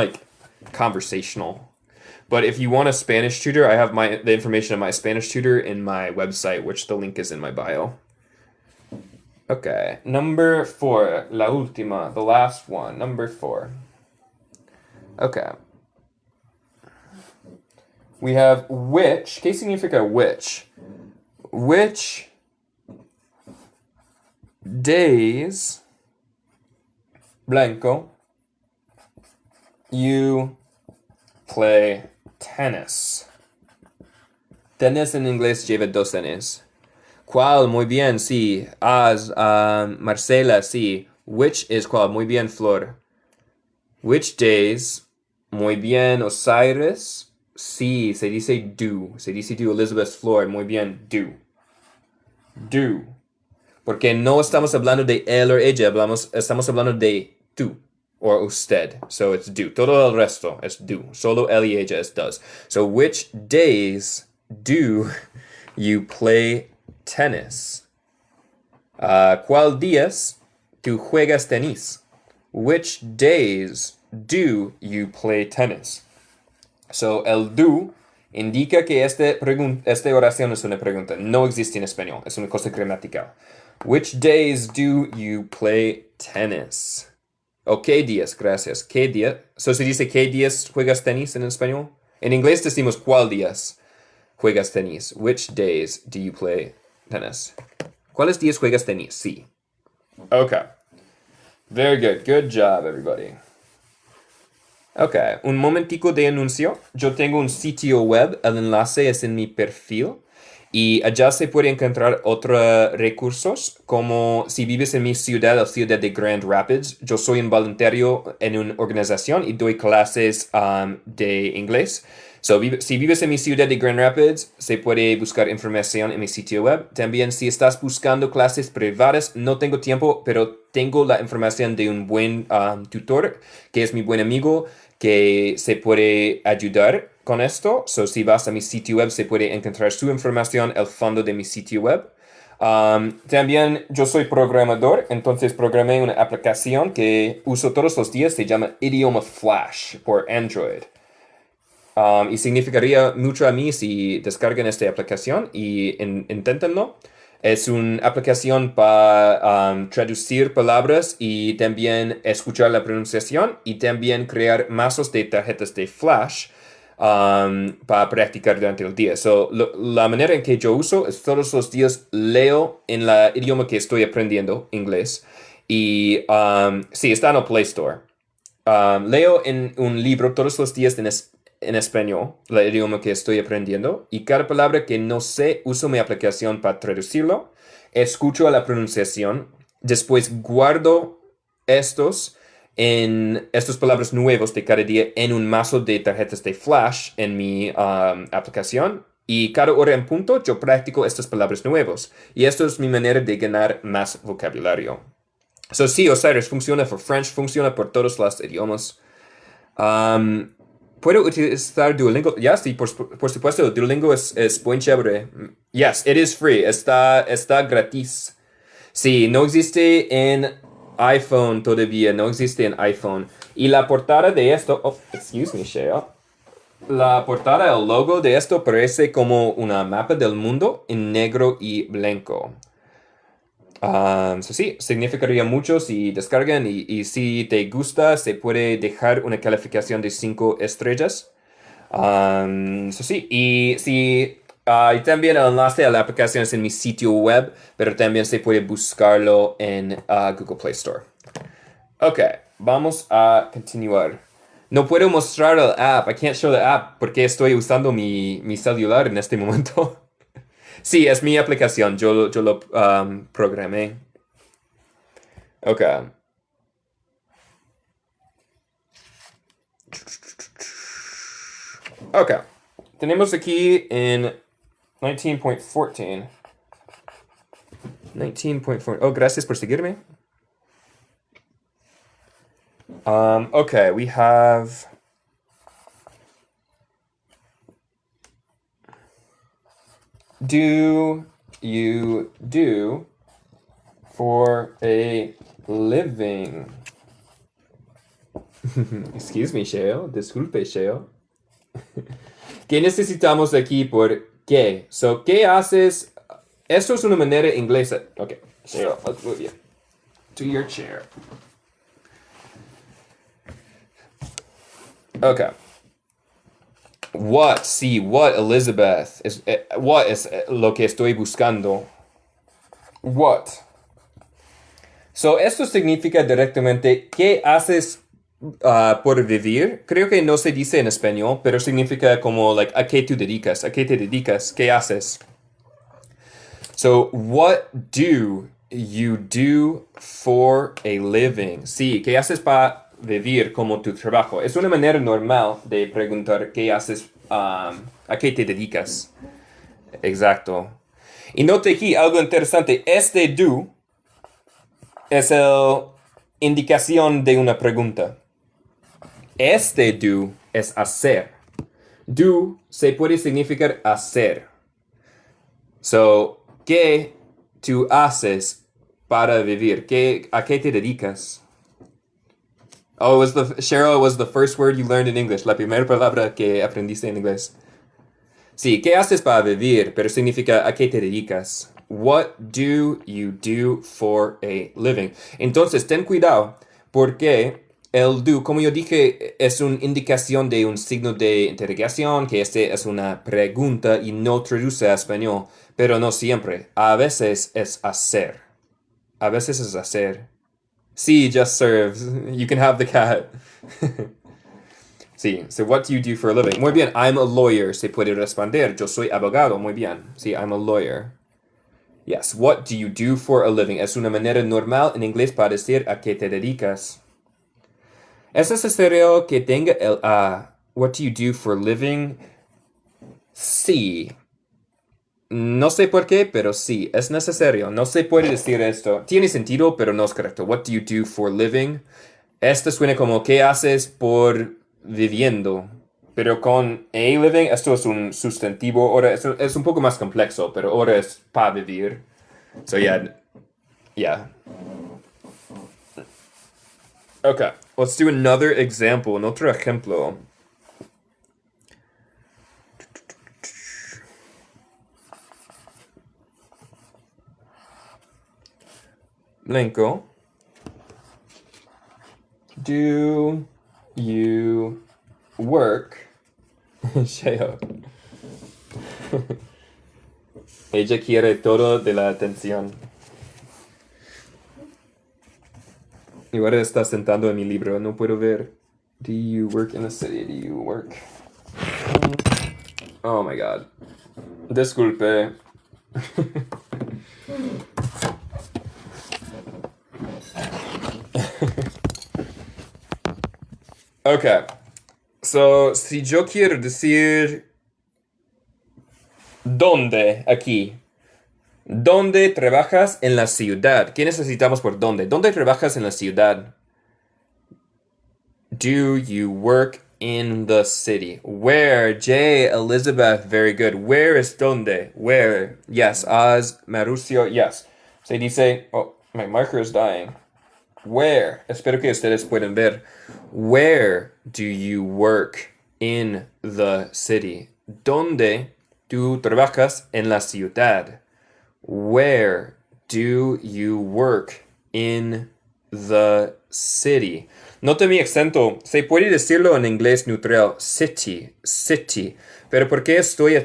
conversational. But if you want a Spanish tutor, I have the information of my Spanish tutor in my website, which the link is in my bio. Okay, number 4, la última, the last one, number 4. Okay. We have which. ¿Qué significa which? Which days, blanco, you play tennis? Tennis en inglés lleva 2 Ns. ¿Cuál? Muy bien, sí. Marcela, sí. Which es cuál? Muy bien, Flor. Which days? Muy bien, Osiris. Sí, se dice do. Se dice do, Elizabeth Flor. Muy bien, do. Do. Porque no estamos hablando de él o ella, estamos hablando de tú o usted. So it's do. Todo el resto es do. Solo él y ella es does. So which days do you play tennis? ¿Cuál días tú juegas tenis? Which days do you play tennis? So, el do indica que esta oración es una pregunta. No existe en español. Es una cosa gramatical. Which days do you play tennis? O qué días, gracias. ¿Qué día? So, se dice ¿qué días juegas tenis en español? En inglés decimos ¿cuál días juegas tenis? Which days do you play tennis? ¿Cuáles días juegas tenis? Sí. Okay. Very good. Good job, everybody. Ok, un momentico de anuncio. Yo tengo un sitio web, el enlace es en mi perfil y allá se puede encontrar otros recursos como si vives en mi ciudad, la ciudad de Grand Rapids. Yo soy un voluntario en una organización y doy clases de inglés. So, si vives en mi ciudad de Grand Rapids, se puede buscar información en mi sitio web. También si estás buscando clases privadas, no tengo tiempo, pero tengo la información de un buen tutor, que es mi buen amigo, que se puede ayudar con esto. So, si vas a mi sitio web, se puede encontrar su información, el fondo de mi sitio web. También yo soy programador, entonces programé una aplicación que uso todos los días, se llama Idioma Flash por Android. Y significaría mucho a mí si descargan esta aplicación y inténtenlo. Es una aplicación para traducir palabras y también escuchar la pronunciación y también crear mazos de tarjetas de flash para practicar durante el día. So, la manera en que yo uso es todos los días leo en el idioma que estoy aprendiendo, inglés. Y sí, está en el Play Store. Leo en un libro todos los días en español, el idioma que estoy aprendiendo, y cada palabra que no sé, uso mi aplicación para traducirlo, escucho la pronunciación, después guardo estos palabras nuevos de cada día en un mazo de tarjetas de flash en mi aplicación, y cada hora en punto yo practico estas palabras nuevas, y esto es mi manera de ganar más vocabulario. So sí, Osiris funciona por French, funciona por todos los idiomas. ¿Puedo utilizar Duolingo? Ya, sí, por supuesto. Duolingo es buen chévere. Yes, it is free. Está gratis. Sí, no existe en iPhone todavía. No existe en iPhone. Y la portada de esto... Oh, excuse me, Shea. La portada, el logo de esto parece como una mapa del mundo en negro y blanco. So sí, significaría mucho si descargan y si te gusta, se puede dejar una calificación de 5 estrellas. So sí, y si y también el enlace a la aplicación es en mi sitio web, pero también se puede buscarlo en Google Play Store. Ok, vamos a continuar. No puedo mostrar el app, I can't show the app porque estoy usando mi celular en este momento. Sí, es mi aplicación, yo lo programé. Ok. Ok. Tenemos aquí en 19.14. 19.4. Oh, gracias por seguirme. Okay, we have... Do you do for a living? Excuse me, Sheo. Disculpe, Sheo. ¿Qué necesitamos aquí por qué? So, ¿qué haces? Esto es una manera inglesa. Ok, Sheo, let's move you to your chair. Ok. What? Sí, what, Elizabeth. What es lo que estoy buscando. What? So, esto significa directamente ¿qué haces por vivir? Creo que no se dice en español, pero significa como, like, ¿a qué tú dedicas? ¿A qué te dedicas? ¿Qué haces? So, what do you do for a living? Sí, ¿qué haces para vivir como tu trabajo? Es una manera normal de preguntar ¿qué haces? ¿A qué te dedicas? Exacto. Y note aquí algo interesante. Este do es la indicación de una pregunta. Este do es hacer. Do se puede significar hacer. So, ¿qué tú haces para vivir? ¿A qué te dedicas? Oh, Cheryl was the first word you learned in English. La primera palabra que aprendiste en inglés. Sí, ¿qué haces para vivir? Pero significa ¿a qué te dedicas? What do you do for a living? Entonces, ten cuidado, porque el do, como yo dije, es una indicación de un signo de interrogación, que este es una pregunta y no traduce a español, pero no siempre. A veces es hacer. A veces es hacer. Sí, just serves. You can have the cat. Sí, so what do you do for a living? Muy bien, I'm a lawyer. Se puede responder, yo soy abogado. Muy bien. Sí, I'm a lawyer. Yes, what do you do for a living? Es una manera normal en inglés para decir a qué te dedicas. ¿Es necesario que tenga el what do you do for a living? Sí. No sé por qué, pero sí, es necesario. No se puede decir esto. Tiene sentido, pero no es correcto. What do you do for a living? Esto suena como ¿qué haces por viviendo? Pero con a living, esto es un sustantivo. Ahora es un poco más complejo, pero ahora es para vivir. So yeah. Okay, let's do another example, un otro ejemplo. Blanco. Do you work? Sheo. Ella quiere todo de la atención. Y ahora está sentado en mi libro, no puedo ver. Do you work in the city? Do you work? Oh my god. Disculpe. Okay. So, si yo quiero decir ¿dónde aquí? ¿Dónde trabajas en la ciudad? ¿Qué necesitamos por dónde? ¿Dónde trabajas en la ciudad? Do you work in the city? Where? J. Elizabeth, very good. Where is donde? Where? Yes. Oz, Mauricio, yes. Se dice, oh, my marker is dying. Where? Espero que ustedes puedan ver. Where do you work in the city? ¿Dónde tú trabajas en la ciudad? Where do you work in the city? Nota mi acento. Se puede decirlo en inglés neutral. City, city. Pero ¿por qué soy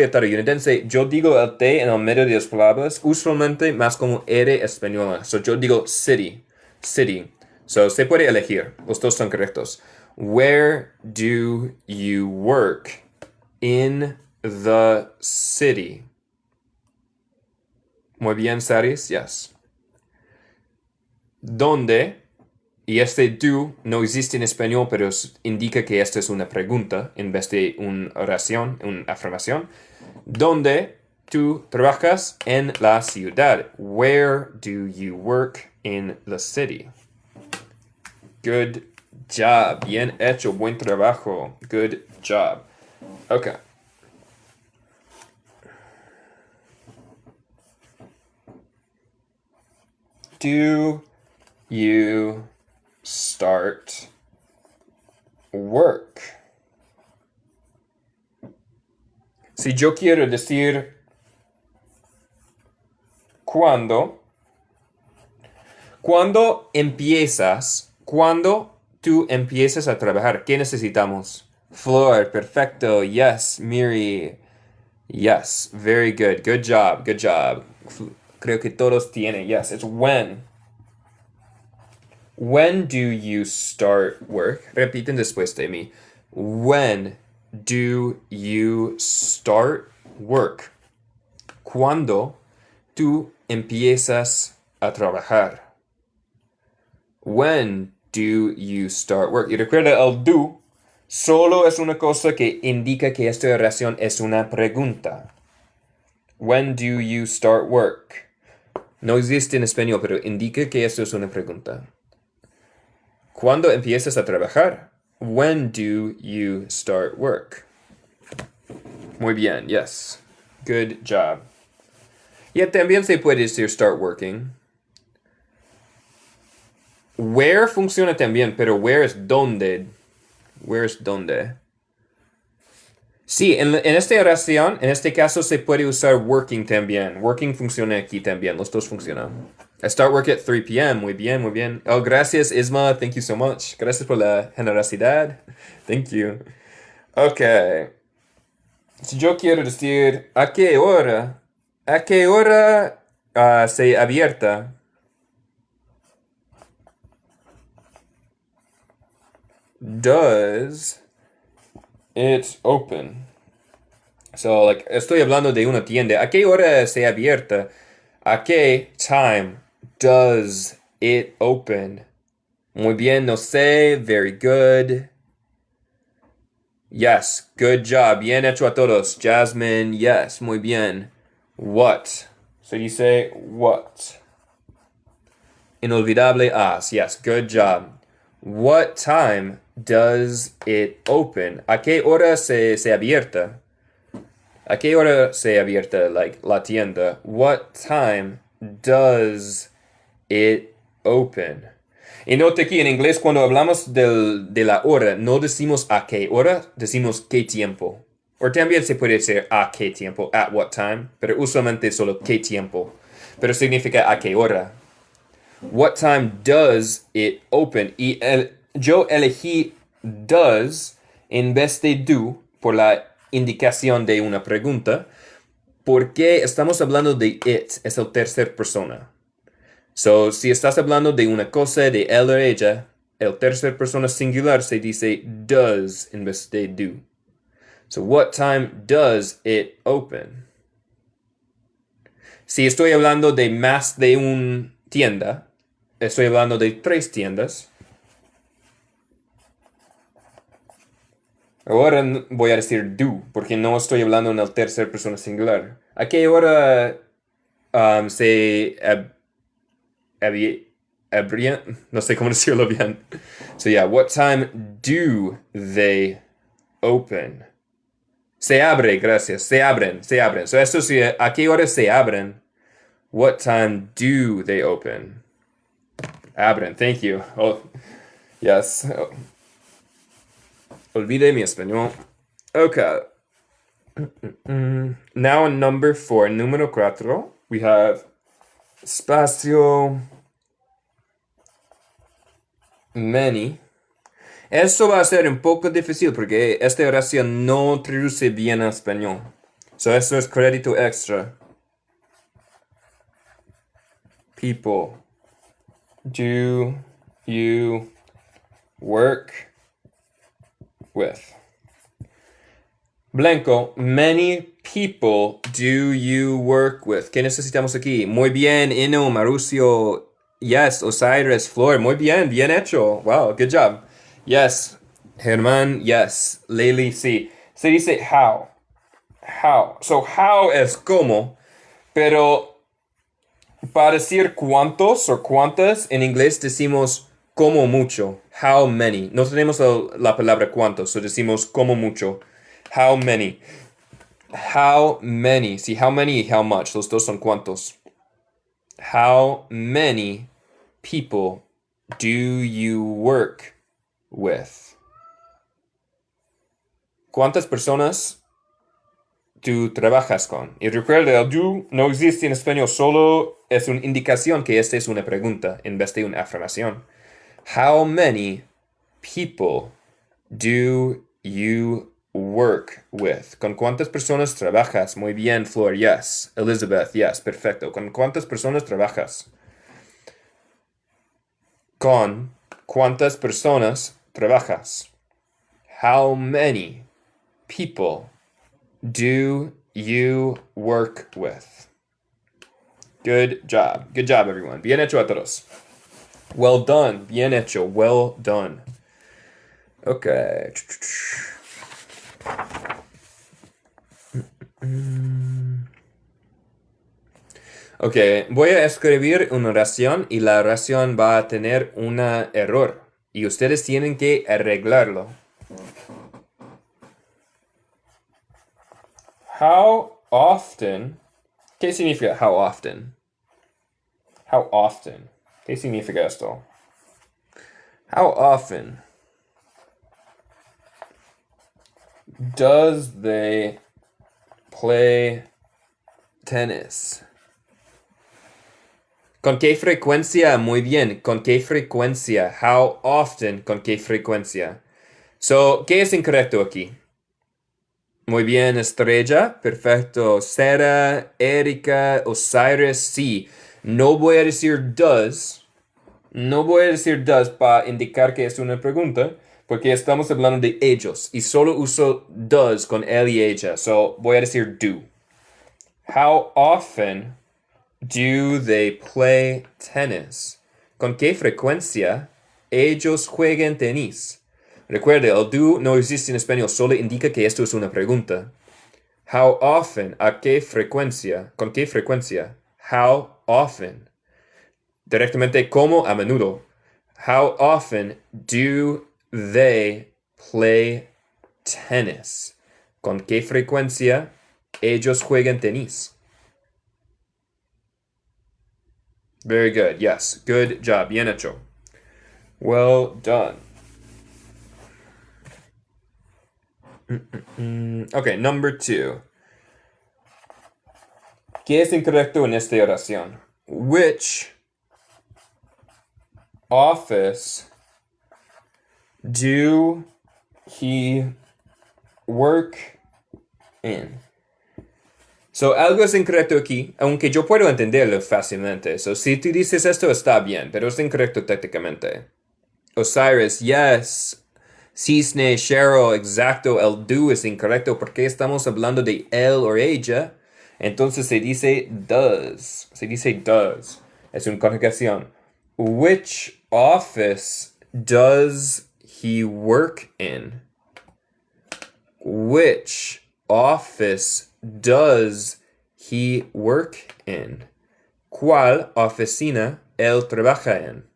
estadounidense? Yo digo el T en el medio de las palabras, usualmente más como R española. So yo digo city, city. So se puede elegir. Los dos son correctos. Where do you work in the city? Muy bien, Saris. Yes. ¿Dónde? Y este do no existe en español, pero indica que esta es una pregunta en vez de una oración, una afirmación. ¿Dónde tú trabajas en la ciudad? Where do you work in the city? Good job. Bien hecho. Buen trabajo. Good job. Okay. Do you start work? Si yo quiero decir cuando tú empiezas a trabajar, ¿qué necesitamos? Flor, perfecto. Yes, Miri. Yes, very good. Good job, good job. Creo que todos tienen. Yes, it's when. When do you start work? Repiten después de mí. When do you start work? ¿Cuándo tú empiezas a trabajar? When do you start work? Y recuerda, el do solo es una cosa que indica que esta oración es una pregunta. When do you start work? No existe en español, pero indica que esto es una pregunta. ¿Cuándo empiezas a trabajar? When do you start work? Muy bien, yes. Good job. Y también se puede decir start working. Where funciona también, pero where es dónde. Where es dónde. Sí, en esta oración, en este caso se puede usar working también. Working funciona aquí también. Los dos funcionan. I start work at 3 p.m. Muy bien, muy bien. Oh, gracias, Isma. Thank you so much. Gracias por la generosidad. Thank you. Okay. Si yo quiero decir, ¿a qué hora se abierta? Does it open? So, like, estoy hablando de una tienda. ¿A qué hora se abierta? ¿A qué time does it open? Muy bien, no sé. Very good. Yes, good job. Bien hecho a todos. Jasmine, yes, muy bien. What? So you say what? Inolvidable as. Yes, good job. What time does it open? ¿A qué hora se abierta? ¿A qué hora se abierta, like, la tienda? What time does it open? Y note aquí en inglés, cuando hablamos de la hora, no decimos a qué hora, decimos qué tiempo. O también se puede decir a qué tiempo, at what time, pero usualmente solo qué tiempo. Pero significa a qué hora. What time does it open? Y yo elegí does en vez de do por la indicación de una pregunta, porque estamos hablando de it, es el tercer persona. So, si estás hablando de una cosa, de él o ella, el tercer persona singular se dice does en vez de do. So, what time does it open? Si estoy hablando de más de una tienda, estoy hablando de 3 tiendas. Ahora voy a decir do, porque no estoy hablando en el tercer persona singular. ¿A qué hora se abrían? No sé cómo decirlo bien. So yeah, what time do they open? Se abre, gracias. Se abren, se abren. So esto sí, ¿a qué hora se abren? What time do they open? Abren, thank you. Oh, yes. Oh, olvidé mi español. Okay. Now in number 4, número 4, we have espacio many. Esto va a ser un poco difícil porque esta oración no traduce bien a español. So esto es crédito extra. People, do you work with? Blanco, many people do you work with? ¿Qué necesitamos aquí? Muy bien, Ino, Marucio, yes, Osiris, Flor, muy bien, bien hecho. Wow, good job. Yes, Germán, yes, Lily, sí. Se dice how. How. So how es como, pero para decir cuántos o cuántas, en inglés decimos como mucho. How many. No tenemos la palabra cuántos, so decimos como mucho. How many. How many. Sí, how many y how much. Los dos son cuántos. How many people do you work with? ¿Cuántas personas tú trabajas con? Y recuerda, el do no existe en español, solo es una indicación que esta es una pregunta en vez de una afirmación. How many people do you work with? ¿Con cuántas personas trabajas? Muy bien, Flor, yes. Elizabeth, yes, perfecto. ¿Con cuántas personas trabajas? ¿Con cuántas personas trabajas? How many people do you work with? Good job. Good job, everyone. Bien hecho a todos. Well done. Bien hecho. Well done. Okay. Ok, voy a escribir una oración y la oración va a tener un error. Y ustedes tienen que arreglarlo. How often? ¿Qué significa how often? How often? ¿Qué significa esto? How often does they play tennis? ¿Con qué frecuencia? Muy bien. ¿Con qué frecuencia? How often? ¿Con qué frecuencia? So, ¿qué es incorrecto aquí? Muy bien, Estrella. Perfecto. Sara, Erika, Osiris, sí. No voy a decir does. No voy a decir does para indicar que es una pregunta, porque estamos hablando de ellos. Y solo uso does con él y ella. So, voy a decir do. How often do they play tennis? ¿Con qué frecuencia ellos juegan tenis? Recuerde, el do no existe en español, solo indica que esto es una pregunta. How often? ¿A qué frecuencia? ¿Con qué frecuencia? How often? Directamente como a menudo. How often do they play tennis? ¿Con qué frecuencia ellos juegan tenis? Very good. Yes. Good job. Bien hecho. Well done. Okay, number 2. ¿Qué es incorrecto en esta oración? Which office do he work in? So, algo es incorrecto aquí, aunque yo puedo entenderlo fácilmente. So, si tú dices esto, está bien, pero es incorrecto técnicamente. Osiris, yes. Cisne, Cheryl, exacto, el do es incorrecto porque estamos hablando de él o ella. Entonces se dice does. Se dice does. Es una conjugación. Which office does he work in? Which office does he work in? ¿Cuál oficina él trabaja en?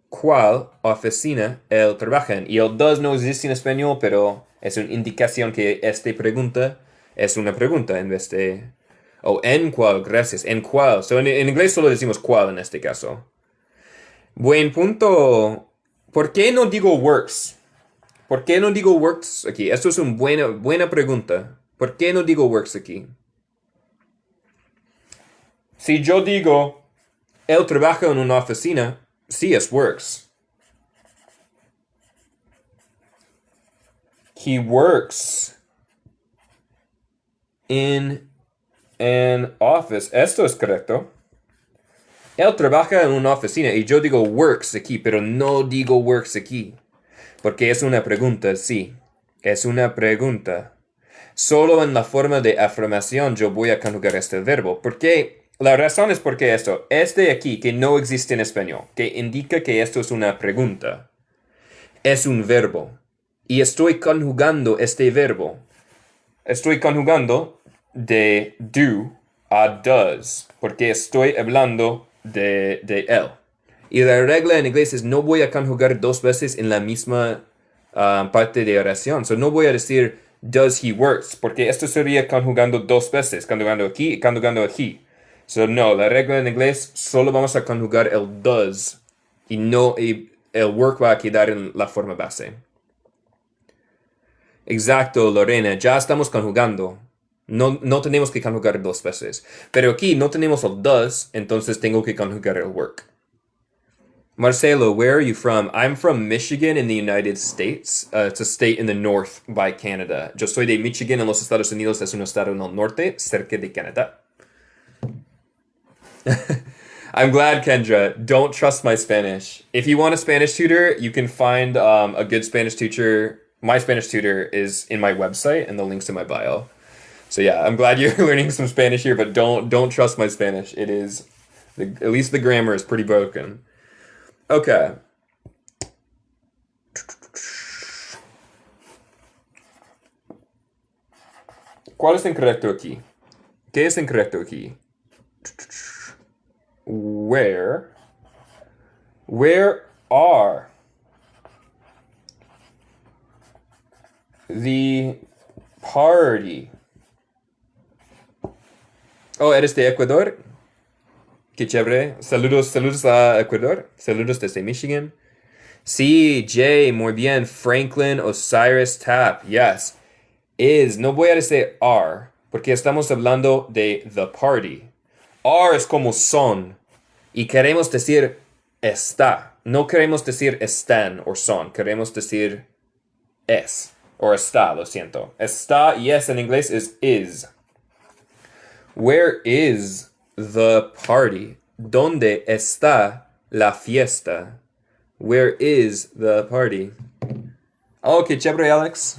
¿Cuál oficina él trabaja en? Y el does no existe en español, pero es una indicación que esta pregunta es una pregunta en vez de... Oh, ¿en cuál? Gracias. ¿En cuál? So, en inglés solo decimos cuál en este caso. Buen punto. ¿Por qué no digo works? ¿Por qué no digo works aquí? Esto es una buena pregunta. ¿Por qué no digo works aquí? Si yo digo, él trabaja en una oficina, sí es works. He works in an office. Esto es correcto. Él trabaja en una oficina y yo digo works aquí, pero no digo works aquí. Porque es una pregunta, sí. Es una pregunta. Solo en la forma de afirmación yo voy a conjugar este verbo. Porque la razón es porque esto, este aquí que no existe en español, que indica que esto es una pregunta, es un verbo. Y estoy conjugando este verbo. Estoy conjugando de do a does, porque estoy hablando de él. Y la regla en inglés es no voy a conjugar dos veces en la misma parte de oración. So no voy a decir does he works, porque esto sería conjugando dos veces, conjugando aquí y conjugando aquí. So no, la regla en inglés solo vamos a conjugar el does y no el work va a quedar en la forma base. Exacto, Lorena, ya estamos conjugando. No tenemos que conjugar dos veces. Pero aquí no tenemos el does, entonces tengo que conjugar el work. Marcelo, where are you from? I'm from Michigan in the United States. It's a state in the north by Canada. Yo soy de Michigan en los Estados Unidos. Es un estado en el norte, cerca de Canadá. I'm glad, Kendra. Don't trust my Spanish. If you want a Spanish tutor, you can find a good Spanish teacher. My Spanish tutor is in my website, and the link's in my bio. So yeah, I'm glad you're learning some Spanish here, but don't trust my Spanish. It is, at least the grammar is pretty broken. Okay. ¿Cuál es incorrecto aquí? ¿Qué es incorrecto aquí? Where are the party? Oh, ¿eres de Ecuador? Qué chévere. Saludos a Ecuador. Saludos desde Michigan. Sí, Jay, muy bien. Franklin Osiris Tapp. Yes. Is. No voy a decir are, porque estamos hablando de the party. Are es como son. Y queremos decir está. No queremos decir están o son. Queremos decir es. O está, lo siento. Está, yes, en inglés es is. Where is the party? ¿Dónde está la fiesta? Where is the party? Oh, qué chévere, Alex.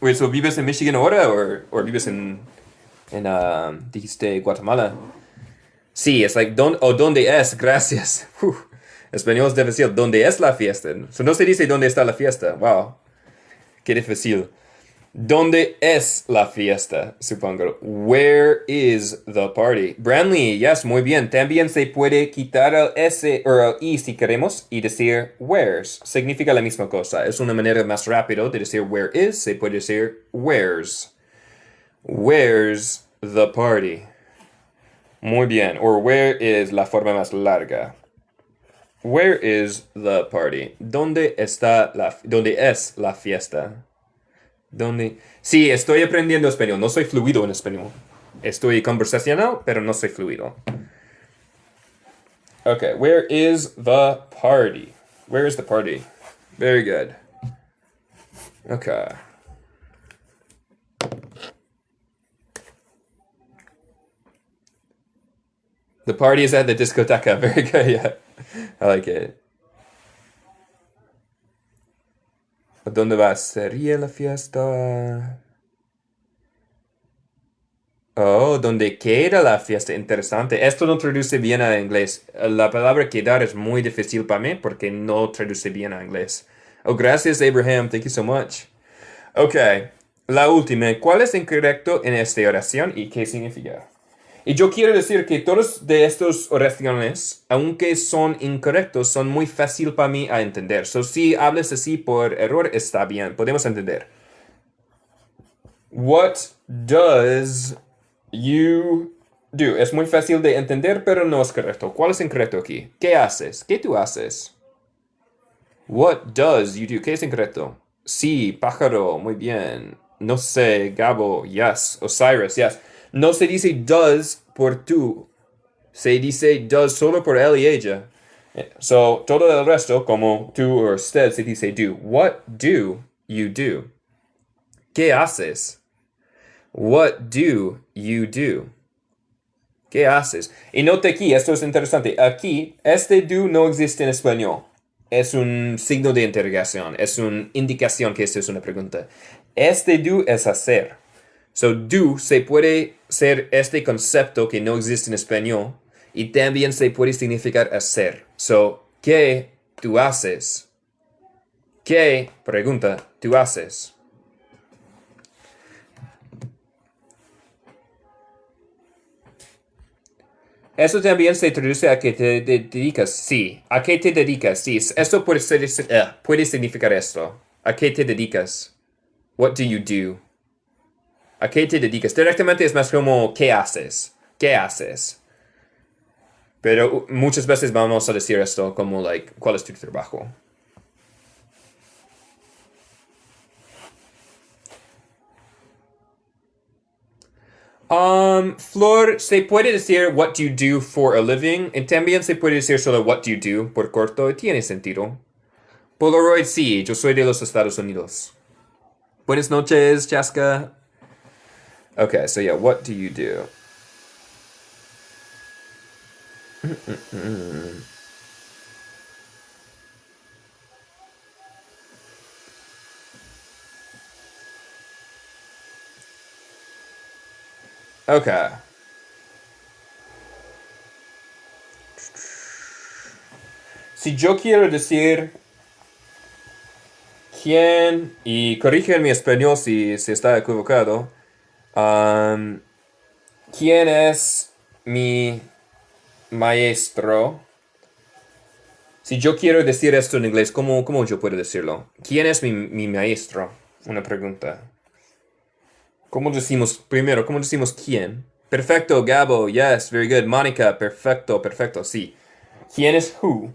Wait, so ¿vives en Michigan ahora o vives en dijiste Guatemala? Sí, es like, ¿dónde es? Gracias. Español debe decir, ¿dónde es la fiesta? So no se dice ¿dónde está la fiesta? Wow. Qué difícil. ¿Dónde es la fiesta? Supongo. Where is the party? Branley, yes, muy bien. También se puede quitar el S o el I si queremos y decir where's. Significa la misma cosa. Es una manera más rápida de decir where is. Se puede decir where's. Where's the party? Muy bien. Or where is la forma más larga. Where is the party? ¿Dónde es la fiesta? ¿Dónde? Sí, estoy aprendiendo español. No soy fluido en español. Estoy conversacional, pero no soy fluido. Okay, where is the party? Where is the party? Very good. Okay. The party is at the discoteca. Very good, yeah. I like it. ¿Dónde va? ¿Sería la fiesta? Oh, ¿dónde queda la fiesta? Interesante. Esto no traduce bien a inglés. La palabra quedar es muy difícil para mí porque no traduce bien a inglés. Oh, gracias, Abraham. Thank you so much. Ok, la última. ¿Cuál es incorrecto en esta oración y qué significa? Y yo quiero decir que todos de estos oraciones, aunque son incorrectos, son muy fácil para mí a entender. So, si hablas así por error, está bien. Podemos entender. What does you do? Es muy fácil de entender, pero no es correcto. ¿Cuál es incorrecto aquí? ¿Qué haces? ¿Qué tú haces? What does you do? ¿Qué es incorrecto? Sí, pájaro, muy bien. No sé, Gabo, yes. Osiris, yes. No se dice does por tú. Se dice does solo por él y ella. So, todo el resto, como tú o usted, se dice do. What do you do? ¿Qué haces? What do you do? ¿Qué haces? Y note aquí, esto es interesante. Aquí, este do no existe en español. Es un signo de interrogación. Es una indicación que esta es una pregunta. Este do es hacer. So, do se puede ser este concepto que no existe en español. Y también se puede significar hacer. So, ¿qué tú haces? ¿Qué, pregunta, tú haces? Eso también se traduce a que te dedicas, sí. ¿A qué te dedicas? Sí. Esto puede significar esto. ¿A qué te dedicas? What do you do? ¿A qué te dedicas? Directamente es más como ¿qué haces? ¿Qué haces? Pero muchas veces vamos a decir esto como, like, ¿cuál es tu trabajo? Flor, se puede decir what do you do for a living, y también se puede decir solo what do you do por corto, y tiene sentido. Polaroid, sí, yo soy de los Estados Unidos. Buenas noches, Chaska. Okay, so yeah, what do you do? Okay. Si yo quiero decir quién, y corrigen mi español si está equivocado, ¿quién es mi maestro? Si yo quiero decir esto en inglés, ¿cómo yo puedo decirlo? ¿Quién es mi maestro? Una pregunta. ¿Cómo decimos primero? ¿Cómo decimos quién? Perfecto, Gabo. Yes, very good. Mónica, perfecto, perfecto. Sí. ¿Quién es who?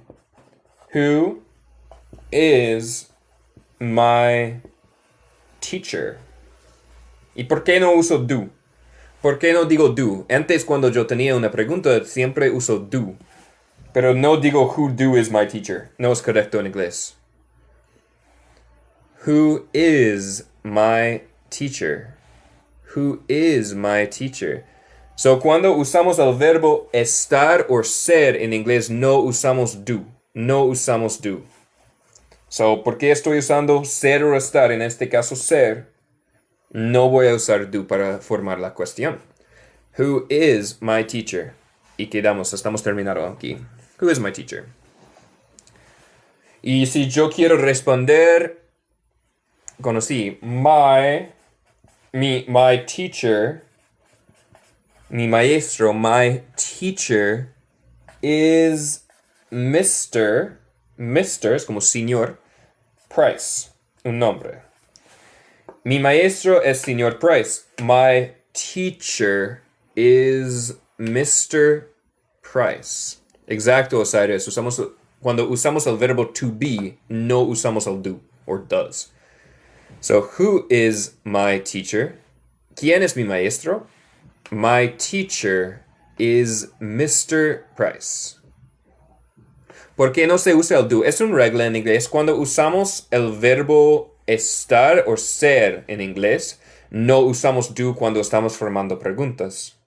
Who is my teacher? ¿Y por qué no uso do? ¿Por qué no digo do? Antes, cuando yo tenía una pregunta, siempre uso do. Pero no digo who do is my teacher. No es correcto en inglés. Who is my teacher? Who is my teacher? So, cuando usamos el verbo estar o ser en inglés, no usamos do. No usamos do. So, ¿por qué estoy usando ser o estar? En este caso, ser. No voy a usar do para formar la cuestión. Who is my teacher? Y quedamos, estamos terminando aquí. Who is my teacher? Y si yo quiero responder, conocí, my teacher, mi maestro, my teacher is Mr. Mr. es como señor Price, un nombre. Mi maestro es señor Price. My teacher is Mr. Price. Exacto, Osiris. Cuando usamos el verbo to be, no usamos el do or does. So, who is my teacher? ¿Quién es mi maestro? My teacher is Mr. Price. ¿Por qué no se usa el do? Es una regla en inglés. Cuando usamos el verbo estar o ser en inglés, no usamos do cuando estamos formando preguntas.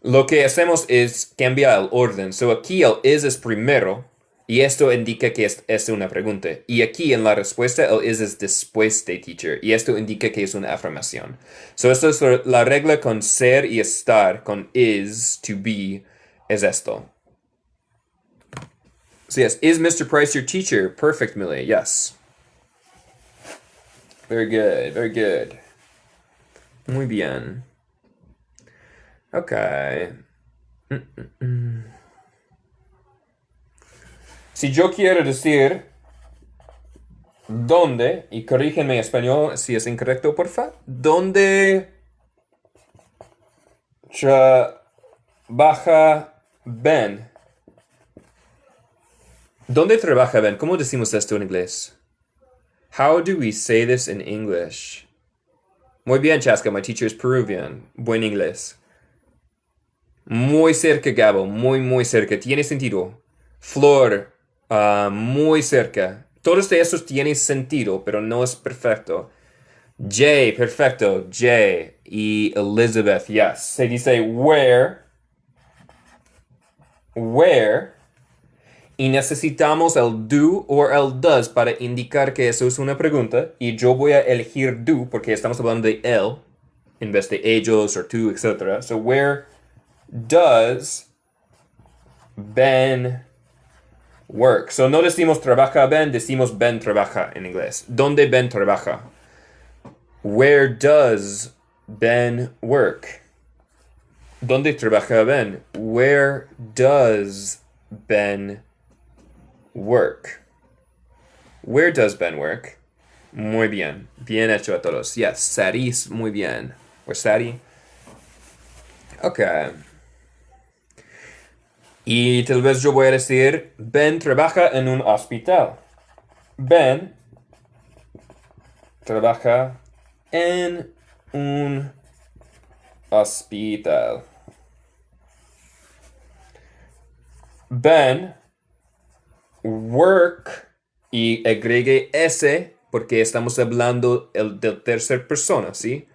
Lo que hacemos es cambiar el orden. So aquí el is es primero. Y esto indica que es una pregunta. Y aquí en la respuesta el is es después de teacher. Y esto indica que es una afirmación. So esto es la regla con ser y estar, con is, to be, es esto. So yes, is Mr. Price your teacher? Perfect, Millie. Yes. Very good, very good. Muy bien. Okay. Si yo quiero decir ¿dónde? Y corrígenme en español si es incorrecto, porfa. ¿Dónde trabaja Ben? ¿Dónde trabaja Ben? ¿Cómo decimos esto en inglés? How do we say this in English? Muy bien, Chaska. My teacher is Peruvian. Buen inglés. Muy cerca, Gabo. Muy, muy cerca. Tiene sentido. Flor. Muy cerca. Todos de esos tienen sentido, pero no es perfecto. Jay, perfecto. Jay. Y Elizabeth, yes. Se dice where. Where. Y necesitamos el do o el does para indicar que eso es una pregunta. Y yo voy a elegir do porque estamos hablando de él en vez de ellos o tú, etc. So where does Ben work? So no decimos trabaja Ben, decimos Ben trabaja en inglés. ¿Dónde Ben trabaja? Where does Ben work? ¿Dónde trabaja Ben? Where does Ben work? Where does Ben work? Muy bien. Bien hecho a todos. Yes, Saris, muy bien. Or Sari. Okay. Y tal vez yo voy a decir, Ben trabaja en un hospital. Ben trabaja en un hospital. Ben work y agregue S porque estamos hablando del tercer persona, ¿sí?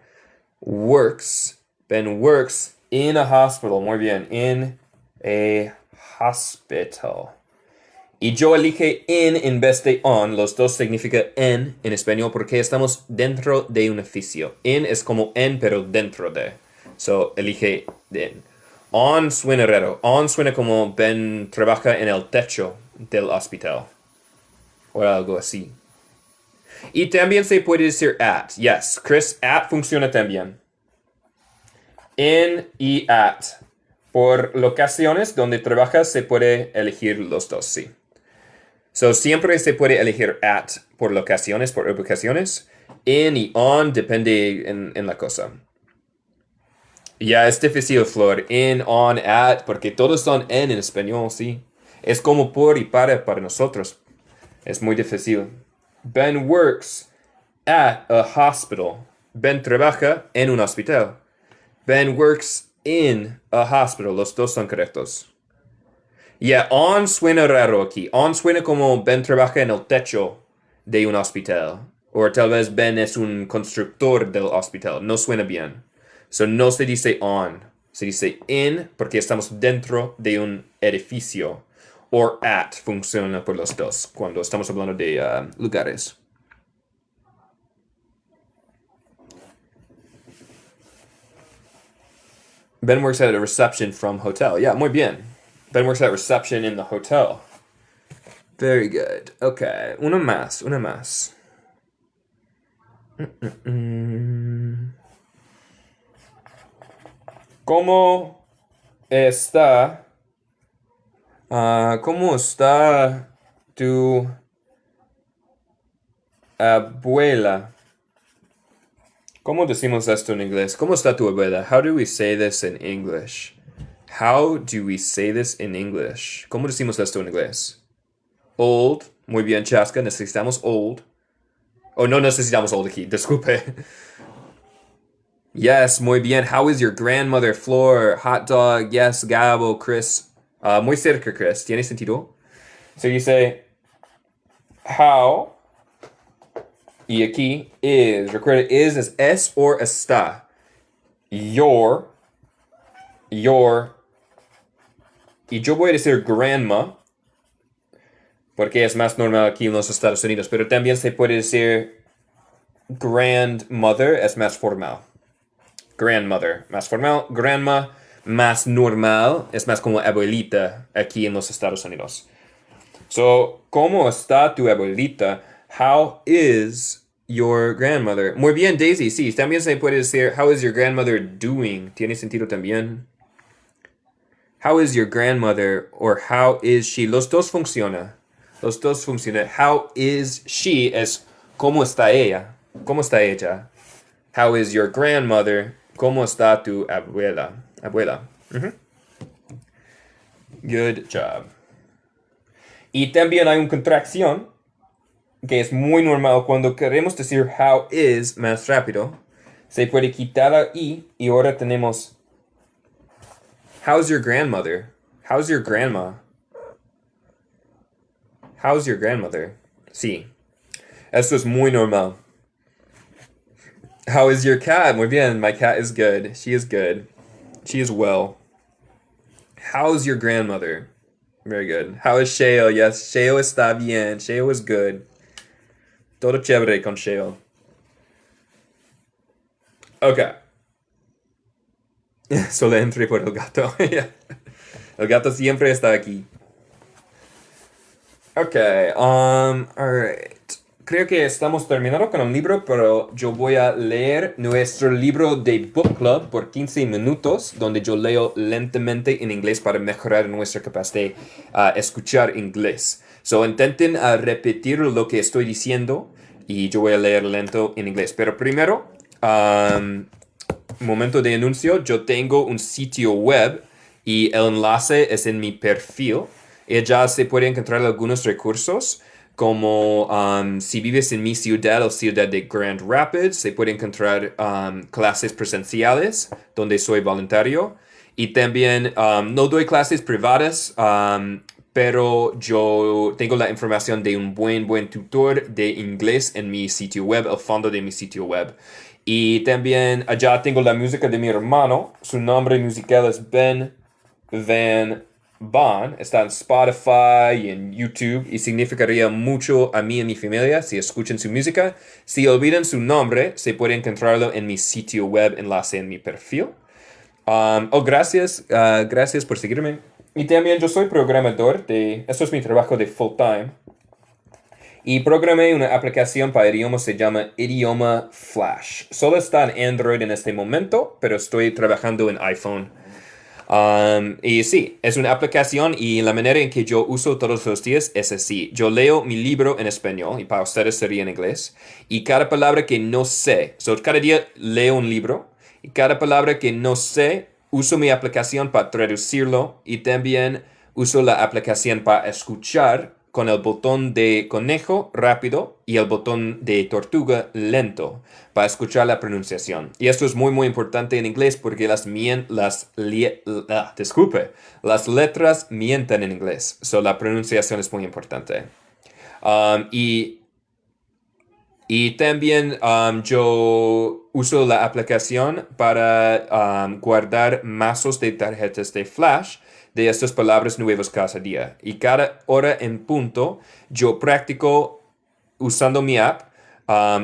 Works. Ben works in a hospital. Muy bien. In a hospital. Y yo elige en vez de on. Los dos significa en español porque estamos dentro de un oficio. In es como en, pero dentro de. So, elige en. On suena raro. On suena como Ben trabaja en el techo del hospital. O algo así. Y también se puede decir at. Yes, Chris, at funciona también. In y at. Por locaciones donde trabajas se puede elegir los dos, sí. So, siempre se puede elegir at por locaciones, por ubicaciones. In y on depende en la cosa. Ya es difícil, Flor. In, on, at, porque todos son en español, sí. Es como por y para nosotros. Es muy difícil. Ben works at a hospital. Ben trabaja en un hospital. Ben works in a hospital. Los dos son correctos. Yeah, on suena raro aquí. On suena como Ben trabaja en el techo de un hospital. O tal vez Ben es un constructor del hospital. No suena bien. So no se dice on. Se dice in porque estamos dentro de un edificio. Or at funciona por los dos cuando estamos hablando de lugares. Ben works at a reception from hotel. Yeah, muy bien. Ben works at reception in the hotel. Very good. Okay, una más. ¿Cómo está? ¿Cómo está tu abuela? ¿Cómo decimos esto en inglés? ¿Cómo está tu abuela? How do we say this in English? How do we say this in English? ¿Cómo decimos esto en inglés? Old. Muy bien, Chaska. Necesitamos old. Oh, no necesitamos old aquí. Disculpe. Yes, muy bien. How is your grandmother, Flor? Hot dog. Yes, Gabo, Chris. Muy cerca, Chris. ¿Tiene sentido? So you say, how... Y aquí is. Recuerda, is es or está. Your. Y yo voy a decir grandma. Porque es más normal aquí en los Estados Unidos. Pero también se puede decir grandmother. Es más formal. Grandmother. Más formal. Grandma. Más normal. Es más como abuelita aquí en los Estados Unidos. So, ¿cómo está tu abuelita? How is your grandmother? Muy bien, Daisy. Sí, también se puede decir, how is your grandmother doing? ¿Tiene sentido también? How is your grandmother? Or how is she? Los dos funciona. Los dos funcionan. How is she es ¿cómo está ella? ¿Cómo está ella? How is your grandmother? ¿Cómo está tu abuela? Abuela. Good job. Y también hay una contracción que es muy normal cuando queremos decir how is más rápido. Se puede quitar la i y ahora tenemos how's your grandmother? How's your grandma? How's your grandmother? Sí. Esto es muy normal. How is your cat? Muy bien. My cat is good. She is good. She is well. How's your grandmother? Very good. How is Sheo? Yes, Sheo está bien. Sheo is good. Todo chévere con Sheo. Ok. Solo entré por el gato. El gato siempre está aquí. Ok, alright. Creo que estamos terminando con el libro, pero yo voy a leer nuestro libro de Book Club por 15 minutos, donde yo leo lentamente en inglés para mejorar nuestra capacidad de escuchar inglés. So, intenten repetir lo que estoy diciendo y yo voy a leer lento en inglés. Pero primero, momento de anuncio, yo tengo un sitio web y el enlace es en mi perfil. Ya se puede encontrar algunos recursos, como si vives en mi ciudad o ciudad de Grand Rapids, se puede encontrar clases presenciales donde soy voluntario. Y también no doy clases privadas, pero yo tengo la información de un buen tutor de inglés en mi sitio web, el fondo de mi sitio web. Y también allá tengo la música de mi hermano. Su nombre musical es Ben Van Bon. Está en Spotify y en YouTube y significaría mucho a mí y a mi familia si escuchan su música. Si olvidan su nombre, se puede encontrarlo en mi sitio web, enlace en mi perfil. Gracias por seguirme. Y también yo soy programador esto es mi trabajo de full time. Y programé una aplicación para idiomas, se llama Idioma Flash. Solo está en Android en este momento, pero estoy trabajando en iPhone. Y sí, es una aplicación y la manera en que yo uso todos los días es así. Yo leo mi libro en español y para ustedes sería en inglés. Y cada palabra que no sé, cada día leo un libro y cada palabra que no sé, uso mi aplicación para traducirlo y también uso la aplicación para escuchar con el botón de conejo rápido y el botón de tortuga lento para escuchar la pronunciación. Y esto es muy importante en inglés porque las letras mienten en inglés. So la pronunciación es muy importante. Y también yo uso la aplicación para guardar mazos de tarjetas de flash de estas palabras nuevas cada día. Y cada hora en punto yo practico usando mi app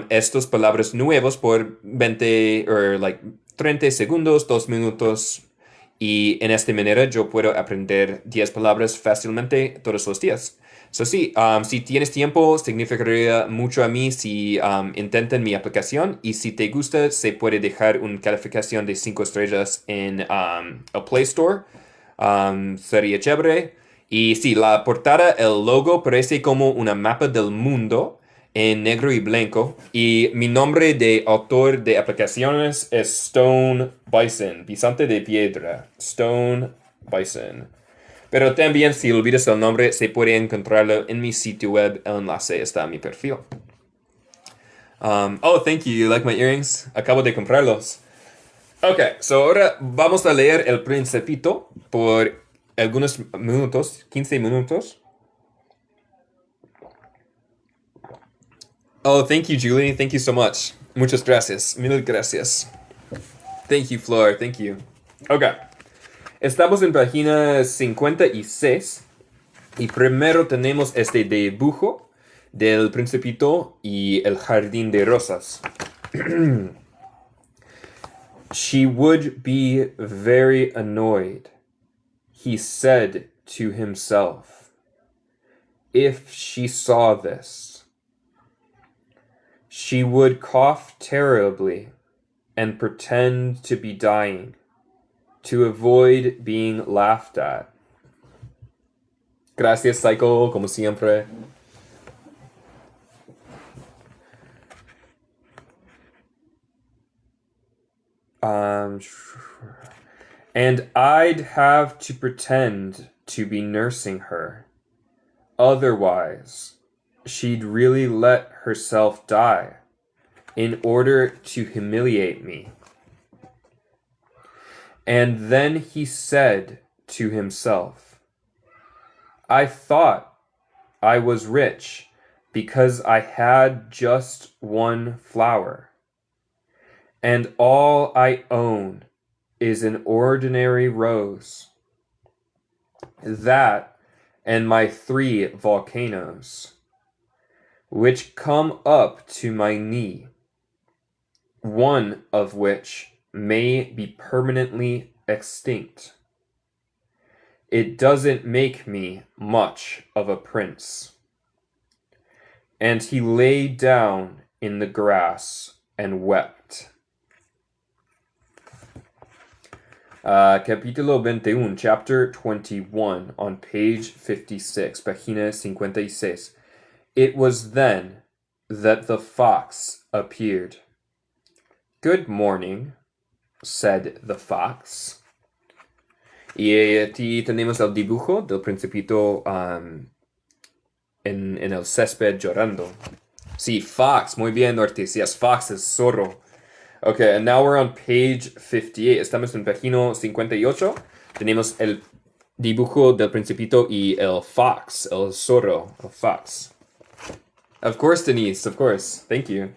estas palabras nuevas por 30 segundos, 2 minutos. Y en esta manera yo puedo aprender 10 palabras fácilmente todos los días. So, sí, si tienes tiempo, significaría mucho a mí si intentan mi aplicación. Y si te gusta, se puede dejar una calificación de 5 estrellas en el Play Store. Sería chévere. Y sí, la portada, el logo parece como una mapa del mundo en negro y blanco. Y mi nombre de autor de aplicaciones es Stone Bison, bisonte de piedra. Stone Bison. Pero también, si olvidas el nombre, se puede encontrarlo en mi sitio web. El enlace está en mi perfil. Thank you. You like my earrings? Acabo de comprarlos. Ok, so ahora vamos a leer El Principito por algunos minutos, 15 minutos. Oh, thank you, Julie. Thank you so much. Muchas gracias. Mil gracias. Thank you, Flor. Thank you. Ok. Estamos en página 56 y primero tenemos este dibujo del Principito y el jardín de rosas. She would be very annoyed, he said to himself. if she saw this. She would cough terribly and pretend to be dying to avoid being laughed at. Gracias, Psycho, como siempre. And I'd have to pretend to be nursing her. Otherwise, she'd really let herself die in order to humiliate me. And then he said to himself, I thought I was rich because I had just one flower, and all I own is an ordinary rose. That and my 3 volcanoes, which come up to my knee, one of which may be permanently extinct. It doesn't make me much of a prince. And he lay down in the grass and wept. Capítulo 21, chapter 21, on page 56, página 56. It was then that the fox appeared. Good morning, said the fox. Y aquí tenemos el dibujo del principito en el césped llorando. Sí, fox, muy bien, Ortiz. Yes, fox is zorro. Okay, and now we're on page 58. Estamos en página 58. Tenemos el dibujo del principito y el fox, el zorro, el fox. Of course, Denise, of course. Thank you.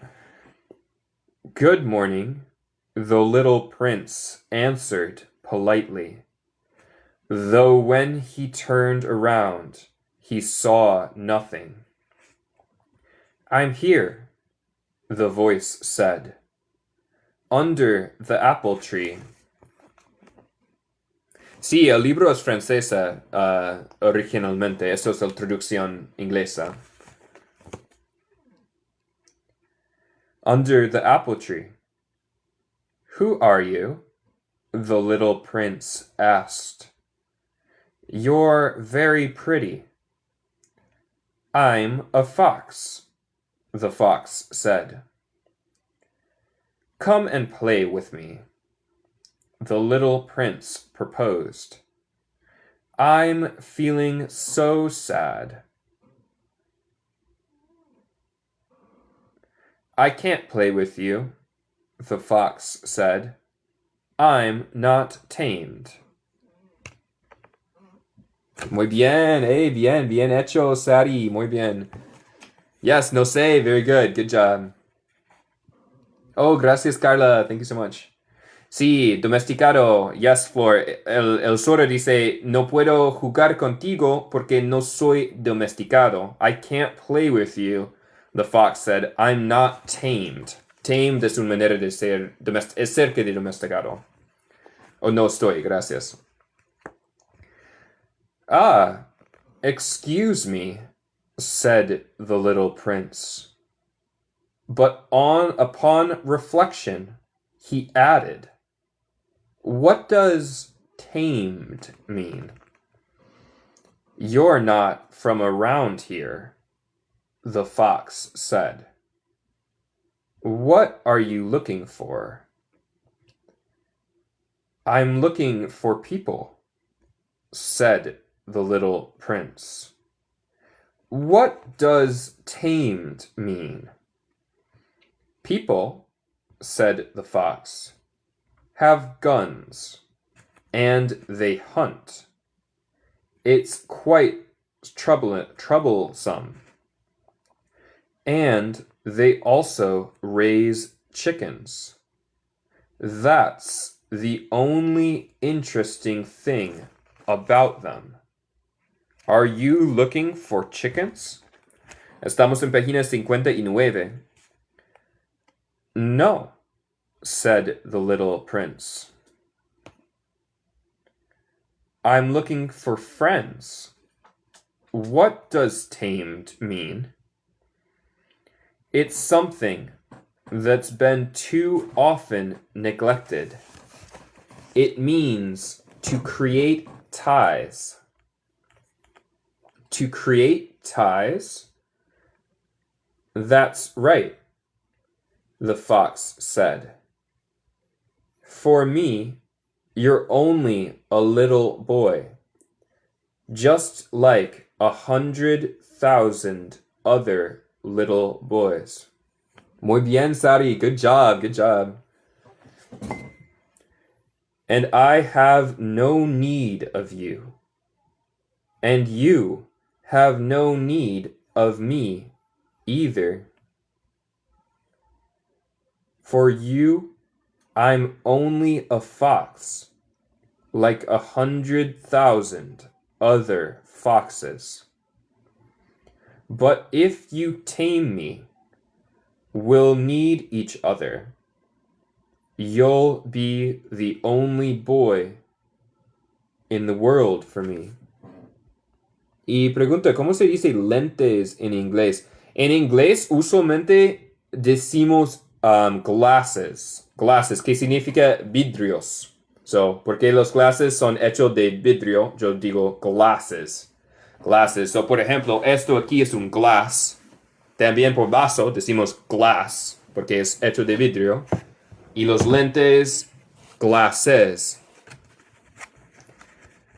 Good morning, the little prince answered politely, though when he turned around, he saw nothing. I'm here, the voice said, under the apple tree. Sí, el libro es francesa originalmente. Eso es la traducción inglesa. Under the apple tree. Who are you? The little prince asked. You're very pretty. I'm a fox, the fox said. Come and play with me, the little prince proposed. I'm feeling so sad. I can't play with you, the fox said. I'm not tamed. Muy bien, bien hecho, Sari, muy bien. Yes, no sé, very good, good job. Oh, gracias, Carla, thank you so much. Sí, domesticado, yes, Flor. El zorro dice, no puedo jugar contigo porque no soy domesticado. I can't play with you. The fox said, I'm not tamed. Tamed es una manera de ser, es cerca de domesticado. Oh, no estoy, gracias. Ah, excuse me, said the little prince. But upon reflection, he added, what does tamed mean? You're not from around here, the fox said. What are you looking for? I'm looking for people, said the little prince. What does tamed mean? People, said the fox, have guns, and they hunt. It's quite troublesome. And they also raise chickens. That's the only interesting thing about them. Are you looking for chickens? Estamos en página 59. No, said the little prince. I'm looking for friends. what does tamed mean? It's something that's been too often neglected. It means to create ties. To create ties? That's right, the fox said. For me, you're only a little boy, just like 100,000 other little boys. Muy bien, Sari. Good job, good job. And I have no need of you. And you have no need of me either. For you, I'm only a fox, like 100,000 other foxes. But if you tame me, we'll need each other. You'll be the only boy in the world for me. Y pregunta, ¿cómo se dice lentes en inglés? En inglés usualmente decimos glasses. Glasses, que significa vidrios. So, porque los glasses son hechos de vidrio, yo digo glasses. Glasses. So, por ejemplo, esto aquí es un glass. También por vaso decimos glass, porque es hecho de vidrio. Y los lentes, glasses.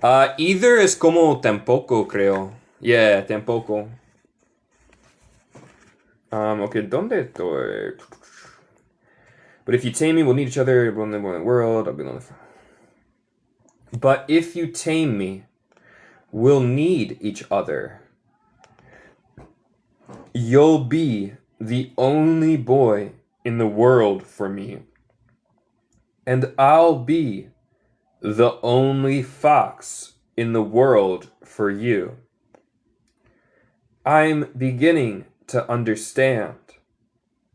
Either es como tampoco, creo. Yeah, tampoco. Okay, ¿dónde estoy? But if you tame me, we'll need each other. We'll live in the world. I'll be on the... But if you tame me, we'll need each other. You'll be the only boy in the world for me. And I'll be the only fox in the world for you. I'm beginning to understand,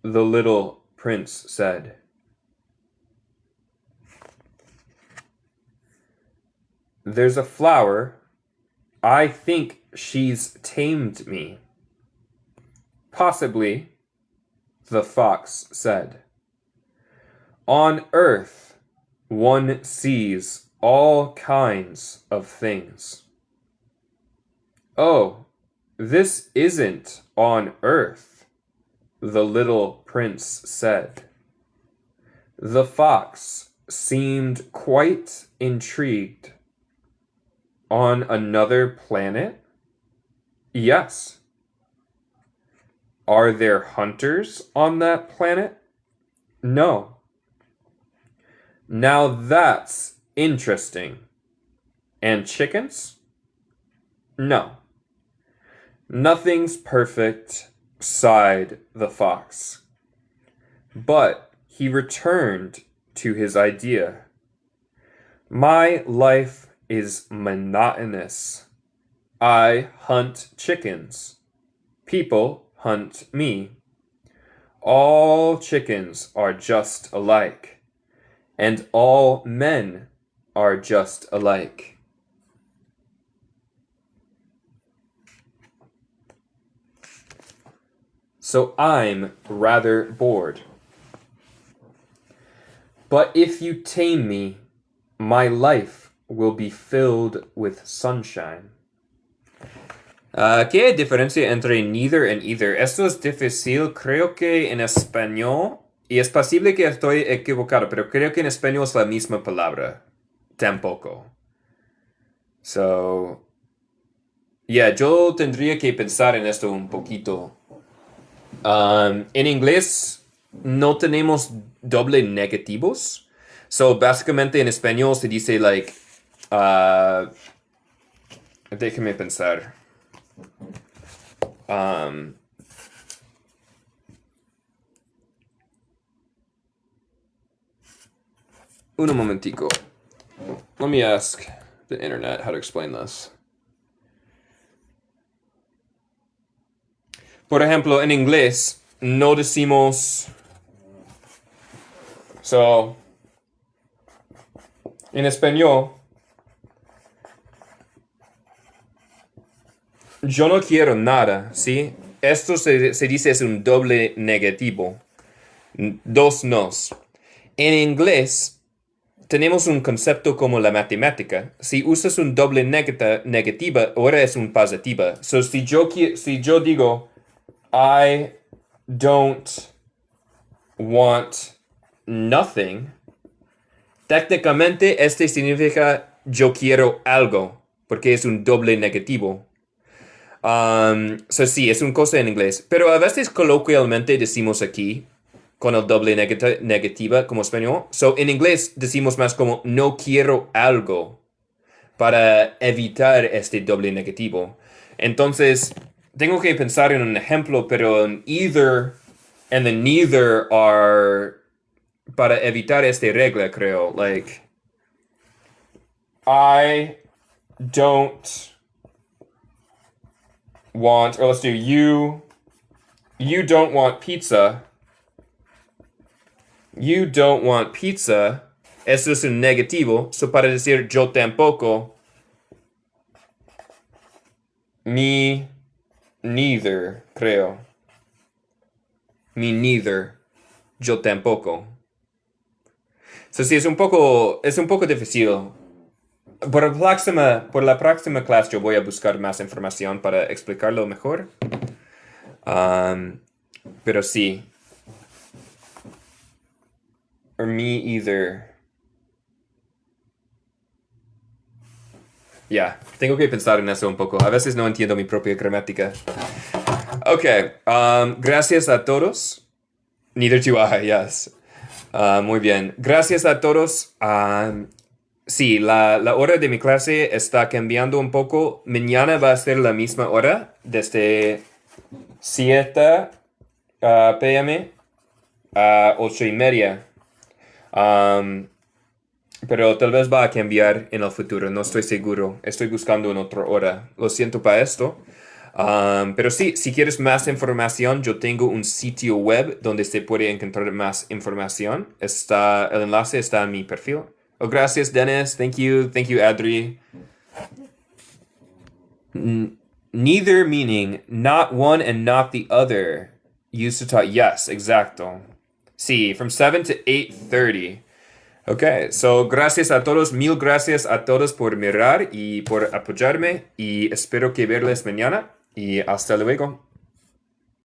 the little prince said. There's a flower. I think she's tamed me. Possibly, the fox said. On earth, one sees all kinds of things. Oh, this isn't on earth, the little prince said. The fox seemed quite intrigued. On another planet? Yes. Are there hunters on that planet? No. Now that's interesting. And chickens? No. Nothing's perfect, sighed the fox. But he returned to his idea. My life is monotonous. I hunt chickens. People hunt me. All chickens are just alike, and all men are just alike. So I'm rather bored. But if you tame me, my life will be filled with sunshine. ¿Qué diferencia entre neither and either? Esto es difícil, creo que en español, y es posible que estoy equivocado, pero creo que en español es la misma palabra. Tampoco. So, yeah, yo tendría que pensar en esto un poquito. En inglés no tenemos doble negativos. So, básicamente en español se dice like, déjeme pensar. Un momentico. Let me ask the internet how to explain this. Por ejemplo, en inglés no decimos... So, en español Yo no quiero nada, ¿sí? Esto se dice es un doble negativo. Dos nos. En inglés tenemos un concepto como la matemática. Si usas un doble negativa, ahora es un positiva. So, si yo digo, I don't want nothing, técnicamente este significa yo quiero algo, porque es un doble negativo. So sí, es una cosa en inglés. Pero a veces coloquialmente decimos aquí, con el doble negativa como español. So en inglés decimos más como no quiero algo para evitar este doble negativo. Entonces, tengo que pensar en un ejemplo, pero en either and the neither are para evitar esta regla, creo. Like, I don't want, or let's do you don't want pizza. You don't want pizza. Eso es un negativo. So para decir yo tampoco, me neither, creo. Me neither. Yo tampoco. So sí, es un poco difícil. Por la próxima clase yo voy a buscar más información para explicarlo mejor. Pero sí. Or me either. Ya, tengo que pensar en eso un poco. A veces no entiendo mi propia gramática. Ok, gracias a todos. Neither do I, yes. Muy bien. Gracias a todos. Sí, la hora de mi clase está cambiando un poco. Mañana va a ser la misma hora, desde 7 p.m. a 8:30. Pero tal vez va a cambiar en el futuro, no estoy seguro. Estoy buscando en otra hora. Lo siento para esto. Pero sí, si quieres más información, yo tengo un sitio web donde se puede encontrar más información. El enlace está en mi perfil. Oh, gracias, Dennis. Thank you. Thank you, Adri. Neither meaning not one and not the other. Used to talk. Yes, exacto. Sí, from 7 to 8:30. Ok, so gracias a todos, mil gracias a todos por mirar y por apoyarme y espero que verles mañana y hasta luego.